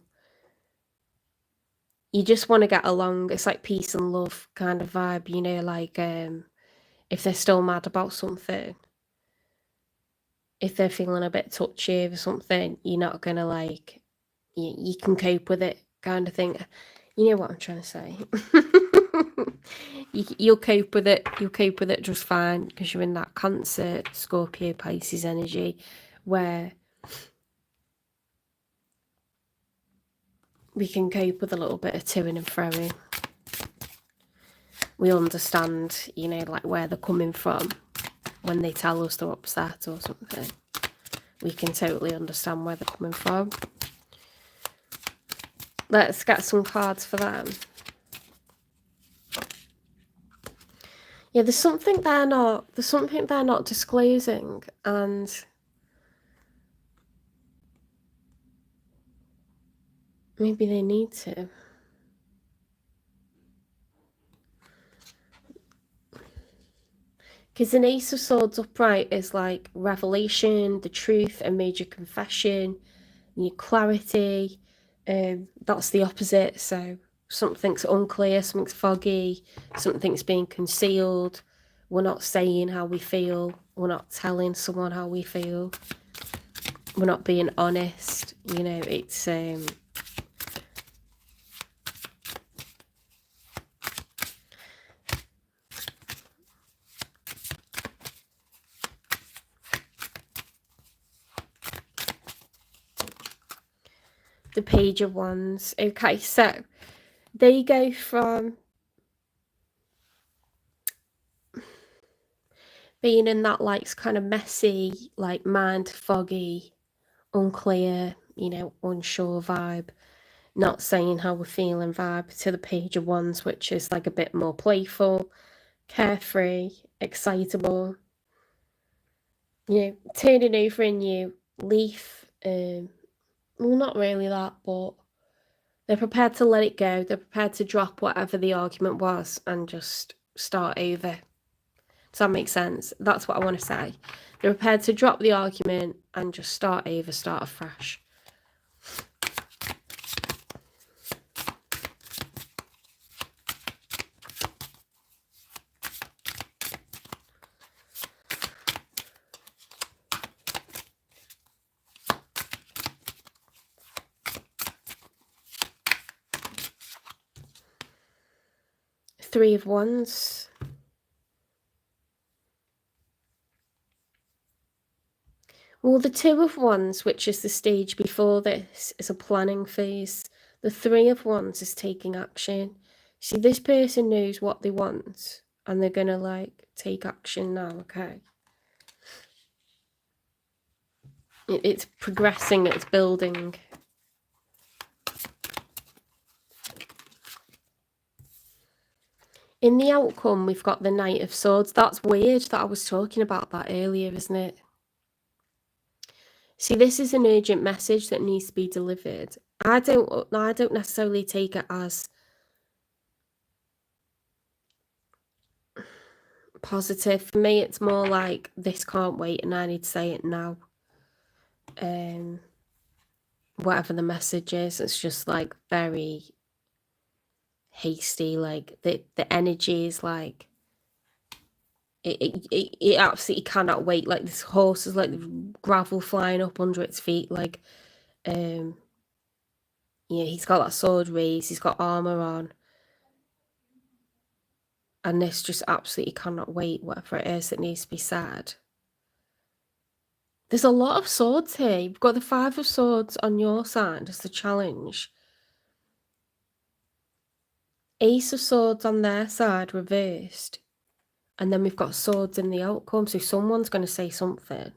You just want to get along. It's like peace and love kind of vibe, you know, like if they're still mad about something, if they're feeling a bit touchy over something, you're not gonna like, you can cope with it kind of thing. You know what I'm trying to say. You'll cope with it. You'll cope with it just fine because you're in that Cancer, Scorpio, Pisces energy where we can cope with a little bit of toing and froing. We understand, you know, like where they're coming from when they tell us they're upset or something. We can totally understand where they're coming from. Let's get some cards for them. Yeah, there's something they're not disclosing, and maybe they need to. Because an Ace of Swords upright is like revelation, the truth, a major confession, new clarity. That's the opposite. So something's unclear, something's foggy, something's being concealed. We're not saying how we feel. We're not telling someone how we feel. We're not being honest. You know, it's the Page of Wands. Okay, so they go from being in that like kind of messy, like mind foggy, unclear, you know, unsure vibe, not saying how we're feeling vibe, to the Page of Wands, which is like a bit more playful, carefree, excitable, you know, turning over a new leaf. Well, not really that, but they're prepared to let it go. They're prepared to drop whatever the argument was and just start over. Does that make sense? That's what I want to say. They're prepared to drop the argument and just start over, start afresh. Three of Wands. Well, the Two of Wands, which is the stage before this, is a planning phase. The Three of Wands is taking action. See, this person knows what they want and they're going to like take action now, okay? It's progressing, it's building. In the outcome, we've got the Knight of Swords. That's weird that I was talking about that earlier, isn't it? See, this is an urgent message that needs to be delivered. I don't necessarily take it as positive. For me, it's more like this can't wait and I need to say it now. Whatever the message is, it's just like very hasty. Like the energy is like it absolutely cannot wait. Like this horse is like gravel flying up under its feet. Like yeah, he's got that sword raised, he's got armor on, and this just absolutely cannot wait, whatever it is that needs to be said. There's a lot of swords here. You've got the Five of Swords on your side as the challenge. Ace of Swords on their side reversed. And then we've got swords in the outcome. So someone's going to say something.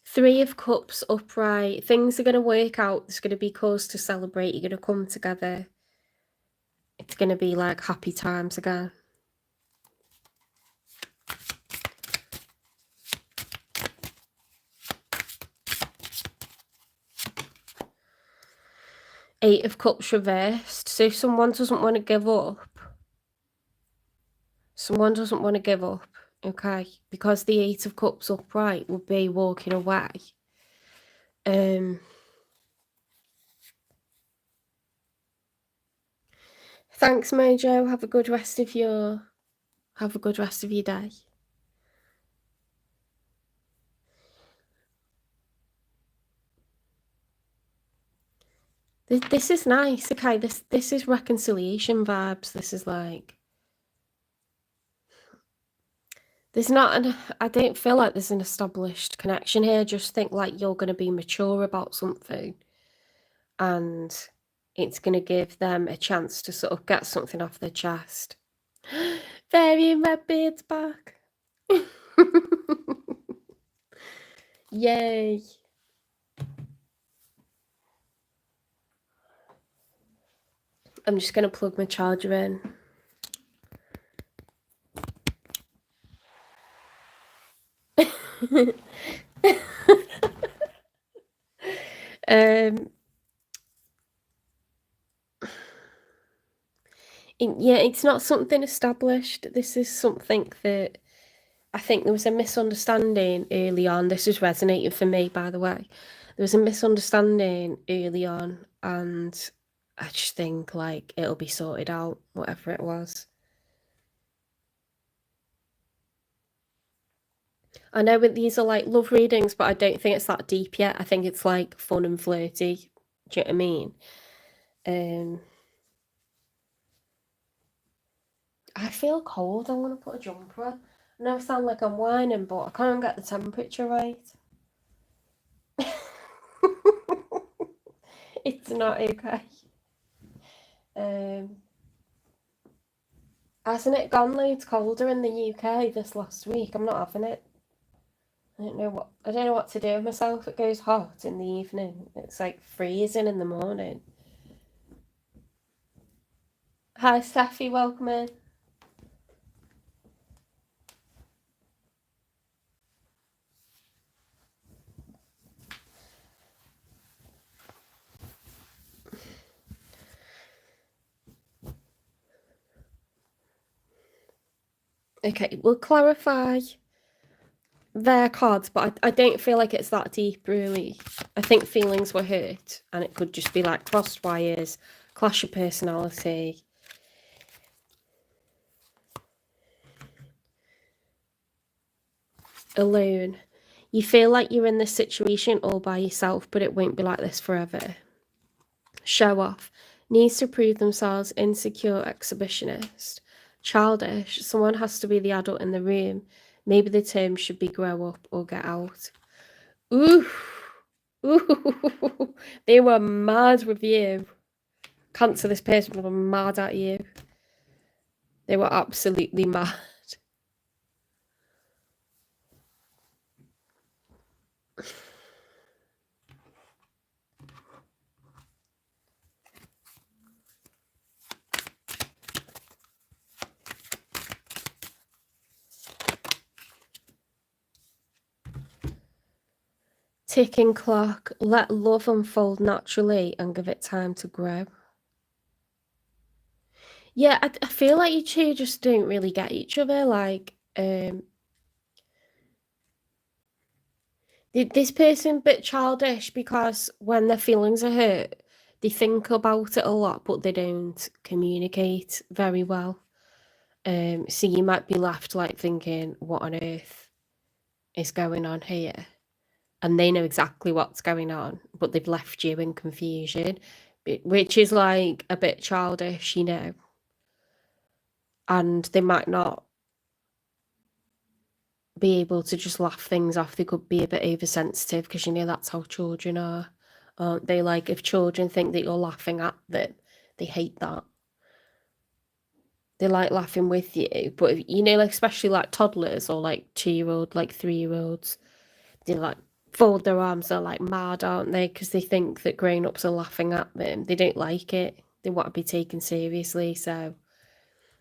Three of Cups upright. Things are going to work out. There's going to be cause to celebrate. You're going to come together. It's going to be like happy times again. Eight of Cups reversed. So if someone doesn't want to give up, okay, because the Eight of Cups upright would be walking away. Thanks, Mojo. Have a good rest of your day. This is nice. Okay, this is reconciliation vibes. This is like, there's not I don't feel like there's an established connection here. I just think like you're going to be mature about something and it's going to give them a chance to sort of get something off their chest. Fairy in red beard's back. Yay. I'm just going to plug my charger in. Yeah, it's not something established. This is something that I think there was a misunderstanding early on. This is resonating for me, by the way. There was a misunderstanding early on, and I just think like it'll be sorted out, whatever it was. I know these are like love readings, but I don't think it's that deep yet. I think it's like fun and flirty. Do you know what I mean? I feel cold. I'm gonna put a jumper on. I know I sound like I'm whining, but I can't get the temperature right. It's not okay. Um, hasn't it gone loads colder in the UK this last week? I'm not having it. I don't know what to do with myself. It goes hot in the evening. It's like freezing in the morning. Hi, Steffi, welcome in. Okay, we'll clarify their cards, but I don't feel like it's that deep, really. I think feelings were hurt, and it could just be like crossed wires, clash of personality. Alone. You feel like you're in this situation all by yourself, but it won't be like this forever. Show off. Needs to prove themselves, insecure exhibitionist. Childish. Someone has to be the adult in the room. Maybe the term should be grow up or get out. Ooh. Ooh. They were mad with you. Cancer, this person was mad at you. They were absolutely mad. Ticking clock. Let love unfold naturally and give it time to grow. Yeah, I feel like you two just don't really get each other. Like, this person a bit childish because when their feelings are hurt, they think about it a lot, but they don't communicate very well. So you might be left like thinking, what on earth is going on here? And they know exactly what's going on, but they've left you in confusion, which is like a bit childish, you know. And they might not be able to just laugh things off. They could be a bit oversensitive because, you know, that's how children are, aren't they? Like, if children think that you're laughing at them, they hate that. They like laughing with you, but you know, like especially like toddlers or like 2-year-old, like 3-year-olds, they like fold their arms. They're like mad, aren't they? Because they think that grown-ups are laughing at them. They don't like it. They want to be taken seriously. So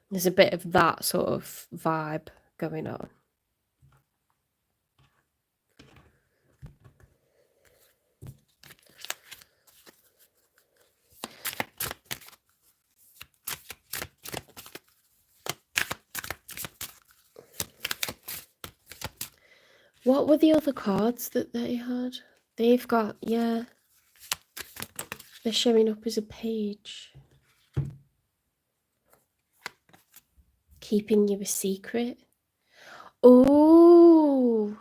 there's a bit of that sort of vibe going on. What were the other cards that they had? They've got, yeah, they're showing up as a page. Keeping you a secret. Oh,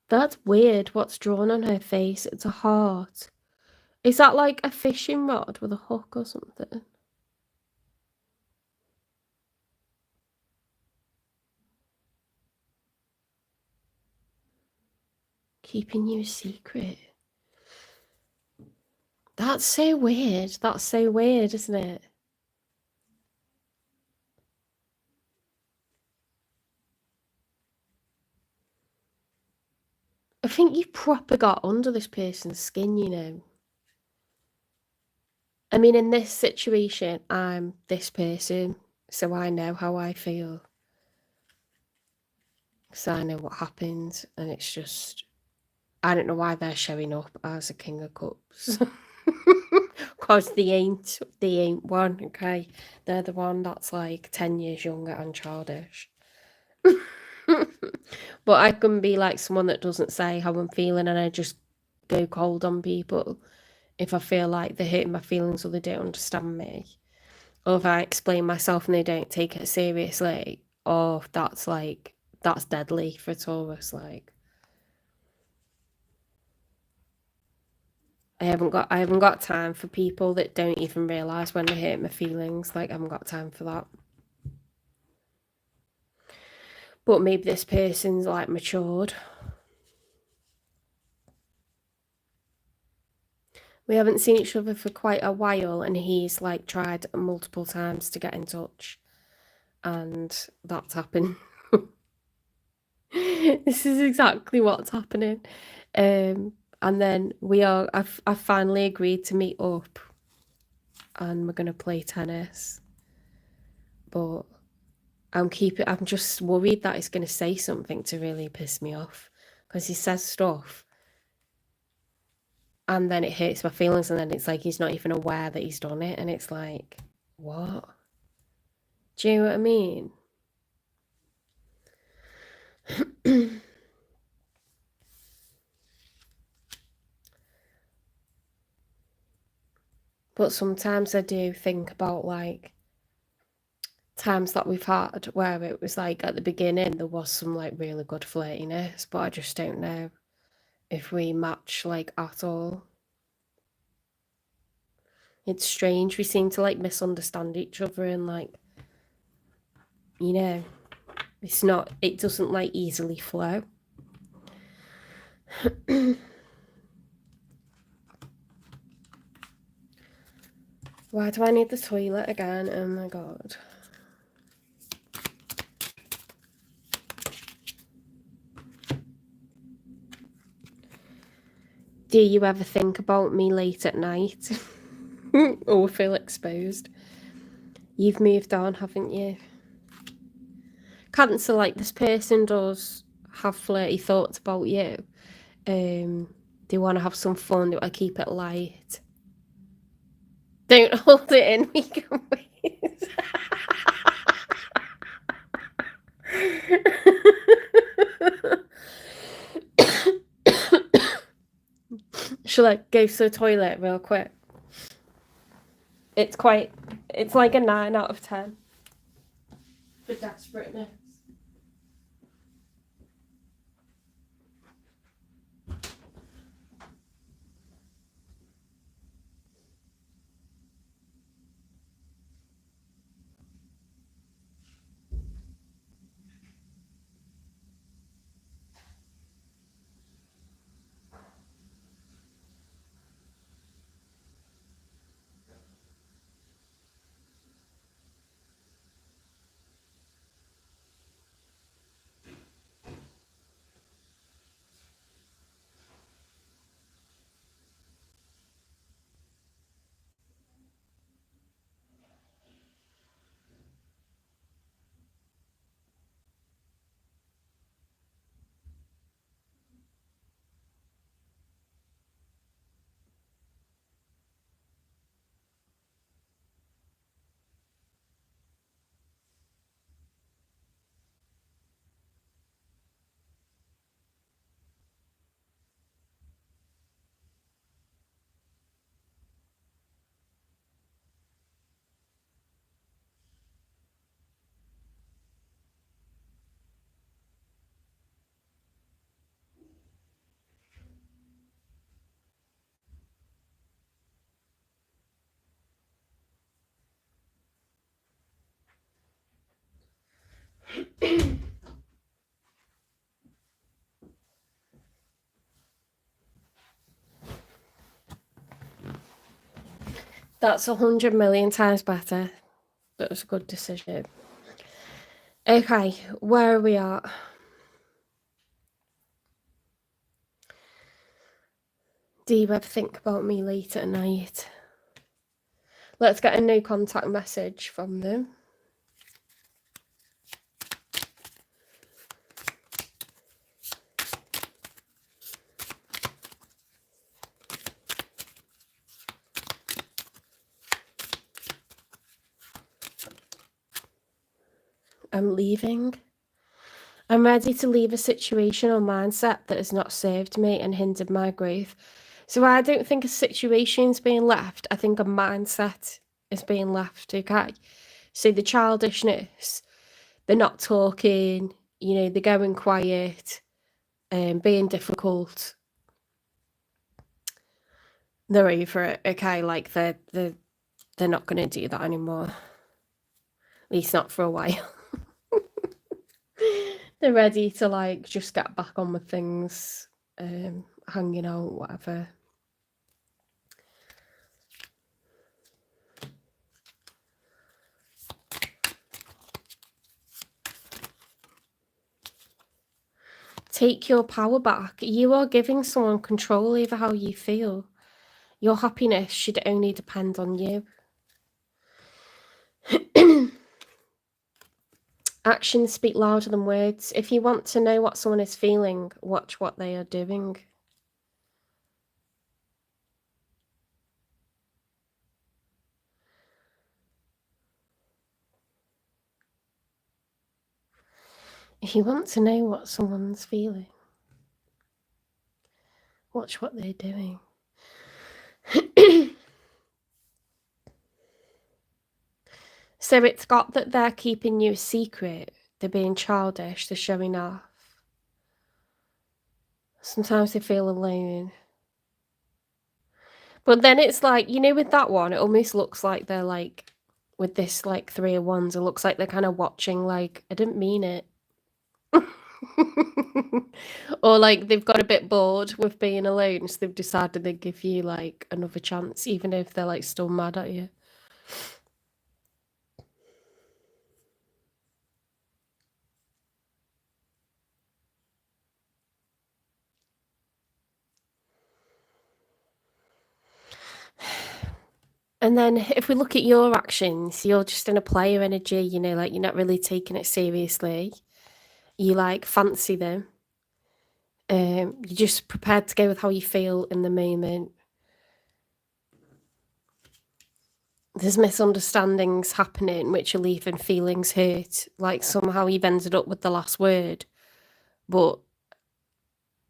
that's weird. What's drawn on her face? It's a heart. Is that like a fishing rod with a hook or something? Keeping you a secret. That's so weird. That's so weird, isn't it? I think you proper got under this person's skin, you know. I mean, in this situation, I'm this person, so I know how I feel. So I know what happened, and it's just, I don't know why they're showing up as a King of Cups. Because they ain't one, okay? They're the one that's like 10 years younger and childish. But I can be like someone that doesn't say how I'm feeling and I just go cold on people if I feel like they're hurting my feelings or they don't understand me, or if I explain myself and they don't take it seriously, or that's deadly for Taurus. Like, I haven't got time for people that don't even realise when they hurt my feelings. Like, I haven't got time for that. But maybe this person's like matured. We haven't seen each other for quite a while, and he's like tried multiple times to get in touch, and that's happened. This is exactly what's happening. And then I've finally agreed to meet up, and we're gonna play tennis. But I'm just worried that he's gonna say something to really piss me off, because he says stuff and then it hurts my feelings, and then it's like he's not even aware that he's done it, and it's like, what? Do you know what I mean? But sometimes I do think about like times that we've had where it was like at the beginning there was some like really good flirtiness, but I just don't know if we match like at all. It's strange. We seem to like misunderstand each other, and like, you know, it doesn't like easily flow. Why do I need the toilet again? Oh my god. Do you ever think about me late at night? Or feel exposed? You've moved on, haven't you? Cancer, like, this person does have flirty thoughts about you. They want to have some fun, they want to keep it light. Don't hold it in, we can wait. Shall I go to the toilet real quick? It's like a 9 out of 10 for desperateness. That's 100 million times better. That was a good decision. Okay, where are we at? Do you ever think about me late at night? Let's get a no contact message from them. I'm leaving. I'm ready to leave a situation or mindset that has not served me and hindered my growth. So I don't think a situation's being left. I think a mindset is being left, okay? So the childishness, they're not talking, you know, they're going quiet, being difficult. They're over it, okay? Like they're not going to do that anymore. At least not for a while. They're ready to like just get back on with things, hanging out, whatever. Take your power back. You are giving someone control over how you feel. Your happiness should only depend on you. Actions speak louder than words. If you want to know what someone is feeling, watch what they are doing. If you want to know what someone's feeling, watch what they're doing. So it's got that they're keeping you a secret. They're being childish. They're showing off. Sometimes they feel alone. But then it's like, you know, with that one, it almost looks like they're like, with this like 3 of Wands, it looks like they're kind of watching like, I didn't mean it. Or like they've got a bit bored with being alone, so they've decided they'd give you like another chance, even if they're like still mad at you. And then if we look at your actions, you're just in a player energy, you know, like you're not really taking it seriously. You like fancy them. You're just prepared to go with how you feel in the moment. There's misunderstandings happening which are leaving feelings hurt. Like somehow you've ended up with the last word, but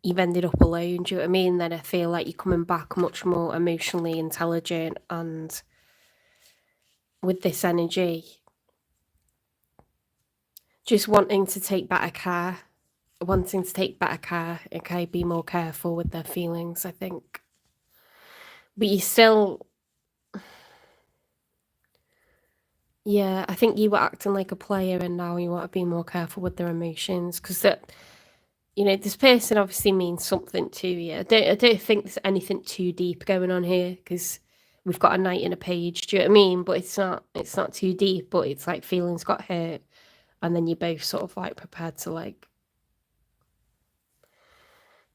you've ended up alone. Do you know what I mean? Then I feel like you're coming back much more emotionally intelligent and with this energy, just wanting to take better care. Okay, be more careful with their feelings, I think. But you still, yeah, I think you were acting like a player and now you want to be more careful with their emotions because that, you know, this person obviously means something to you. I don't think there's anything too deep going on here because we've got a knight in a page. Do you know what I mean? But it's not too deep. But it's like feelings got hurt, and then you're both sort of like prepared to like,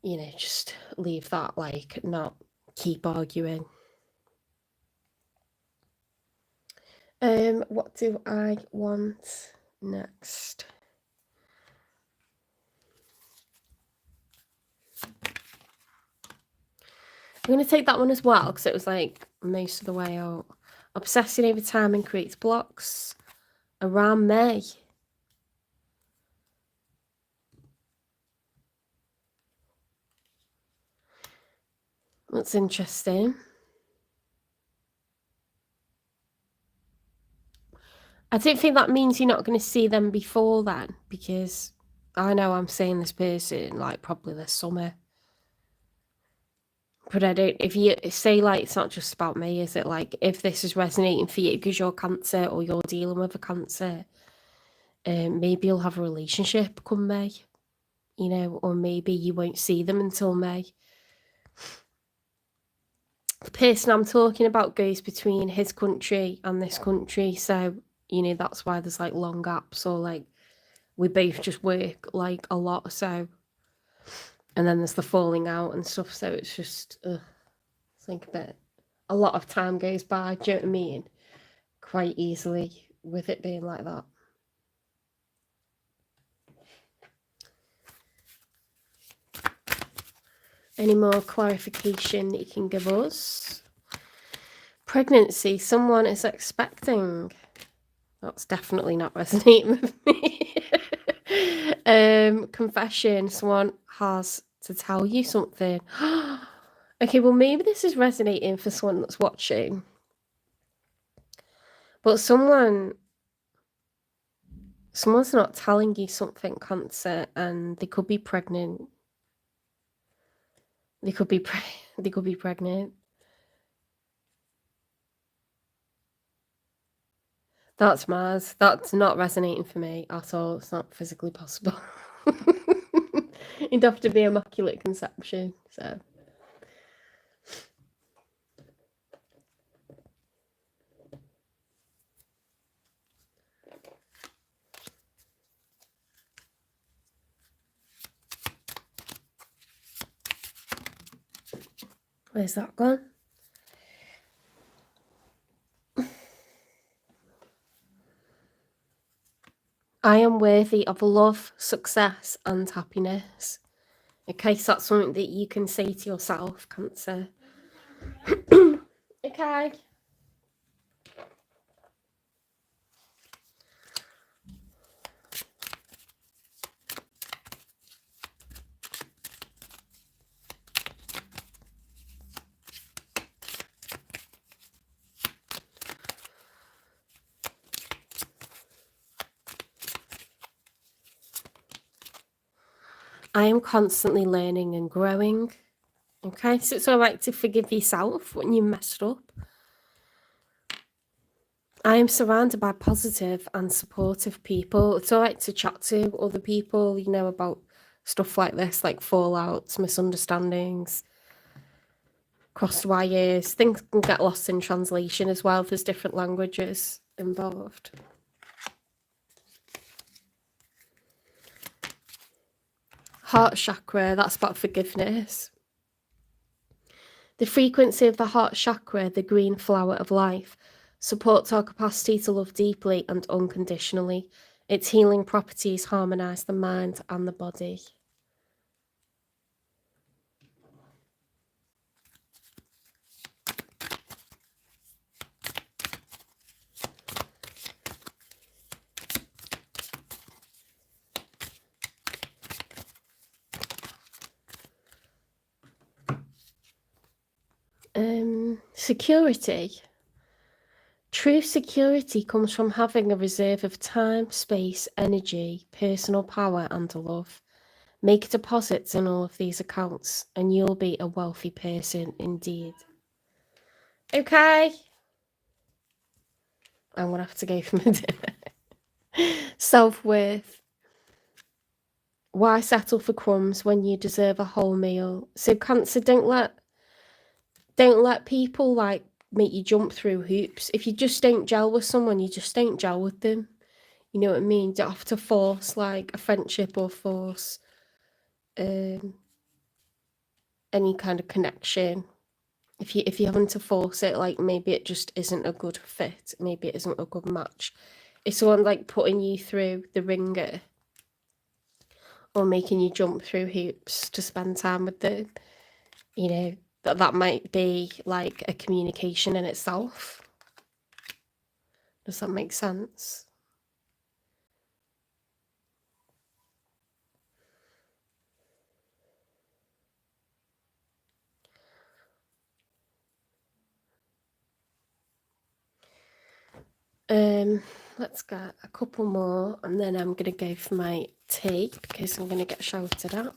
you know, just leave that, like not keep arguing. What do I want next? I'm going to take that one as well because it was like most of the way out. Obsessing over timing creates blocks around May. That's interesting. I don't think that means you're not going to see them before then, because I know I'm seeing this person like probably this summer. But I don't, if you say like it's not just about me, is it like if this is resonating for you because you're Cancer or you're dealing with a Cancer, maybe you'll have a relationship come May, you know, or maybe you won't see them until May. The person I'm talking about goes between his country and this country, so you know that's why there's like long gaps, or like we both just work like a lot, so and then there's the falling out and stuff, so it's just it's like a lot of time goes by, do you know what I mean, quite easily with it being like that. Any more clarification that you can give us? Pregnancy, someone is expecting. That's definitely not resonating with me. Confession, someone has to tell you something. Okay, well, maybe this is resonating for someone that's watching. But someone's not telling you something, Cancer, and they could be pregnant. They could be pregnant. That's Mars. That's not resonating for me at all. It's not physically possible. It'd have to be immaculate conception, so. Where's that gone? I am worthy of love, success, and happiness. Okay, so that's something that you can say to yourself, Cancer. Okay. I am constantly learning and growing. Okay, so it's all right to forgive yourself when you messed up. I am surrounded by positive and supportive people. It's all right to chat to other people, you know, about stuff like this, like fallouts, misunderstandings, crossed wires. Things can get lost in translation as well if there's different languages involved. Heart chakra, that's about forgiveness. The frequency of the heart chakra, the green flower of life, supports our capacity to love deeply and unconditionally. Its healing properties harmonise the mind and the body. Security. True security comes from having a reserve of time, space, energy, personal power, and love. Make deposits in all of these accounts, and you'll be a wealthy person indeed. Okay. I'm going to have to go for my dinner. Self-worth. Why settle for crumbs when you deserve a whole meal? So, Cancer, don't let people like make you jump through hoops. If you just don't gel with someone, you just don't gel with them. You know what I mean? You don't have to force like a friendship or force any kind of connection. If you're having to force it, like maybe it just isn't a good fit. Maybe it isn't a good match. If someone like putting you through the ringer or making you jump through hoops to spend time with them, you know, that might be like a communication in itself. Does that make sense? Let's get a couple more and then I'm gonna go for my tea because I'm gonna get shouted at.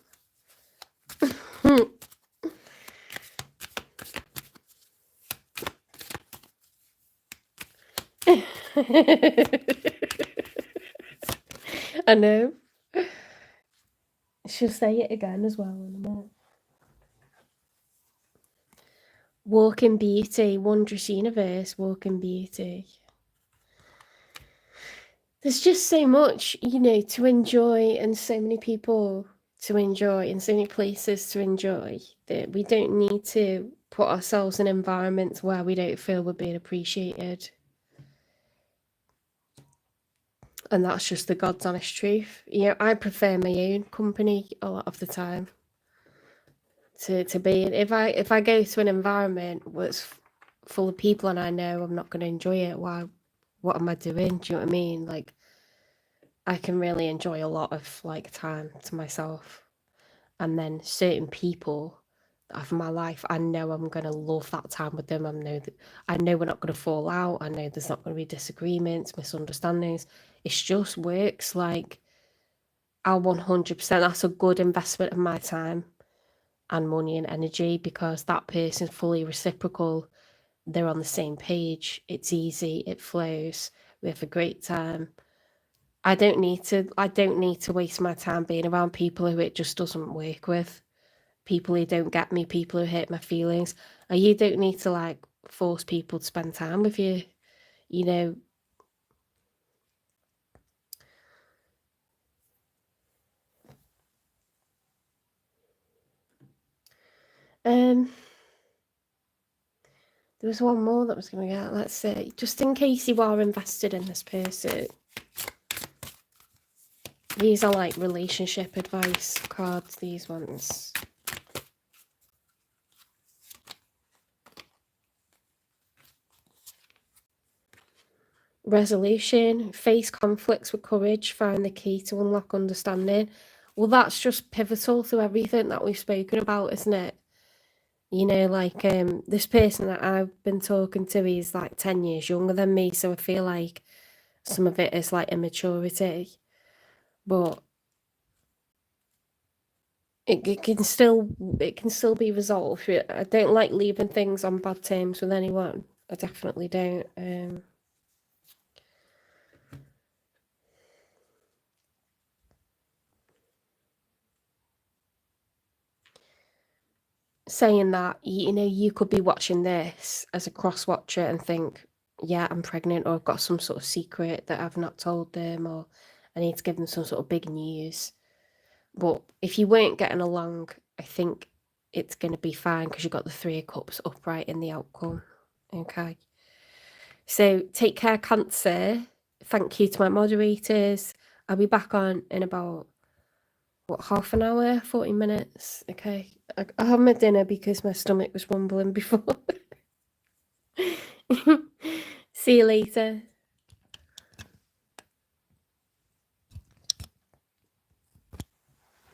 I know. She'll say it again as well in a minute. Walk in beauty, wondrous universe, walk in beauty. There's just so much, you know, to enjoy and so many people to enjoy and so many places to enjoy that we don't need to put ourselves in environments where we don't feel we're being appreciated. And that's just the God's honest truth. You know, I prefer my own company a lot of the time to be in. If I go to an environment that's full of people and I know I'm not going to enjoy it, what am I doing? Do you know what I mean? Like, I can really enjoy a lot of like time to myself, and then certain people of my life. I know I'm going to love that time with them. I know we're not going to fall out. I know there's not going to be disagreements, misunderstandings. It's just works. Like, I'll 100%, that's a good investment of my time and money and energy, because that person's fully reciprocal. They're on the same page. It's easy. It flows. We have a great time. I don't need to waste my time being around people who it just doesn't work with. People who don't get me, people who hurt my feelings. And you don't need to like force people to spend time with you, you know. There was one more that was going to get. Let's see. Just in case you are invested in this person. These are like relationship advice cards, these ones. Resolution, face conflicts with courage, find the key to unlock understanding. Well, that's just pivotal to everything that we've spoken about, isn't it? You know, like this person that I've been talking to is like 10 years younger than me, so I feel like some of it is like immaturity, but it can still be resolved. I don't like leaving things on bad terms with anyone. I definitely don't. Saying that, you know, you could be watching this as a cross watcher and think, yeah, I'm pregnant, or I've got some sort of secret that I've not told them, or I need to give them some sort of big news. But if you weren't getting along, I think it's going to be fine, because you've got the Three of Cups upright in the outcome. Okay. So take care, Cancer. Thank you to my moderators. I'll be back on in about, half an hour, 40 minutes. Okay. I have my dinner because my stomach was rumbling before. See you later.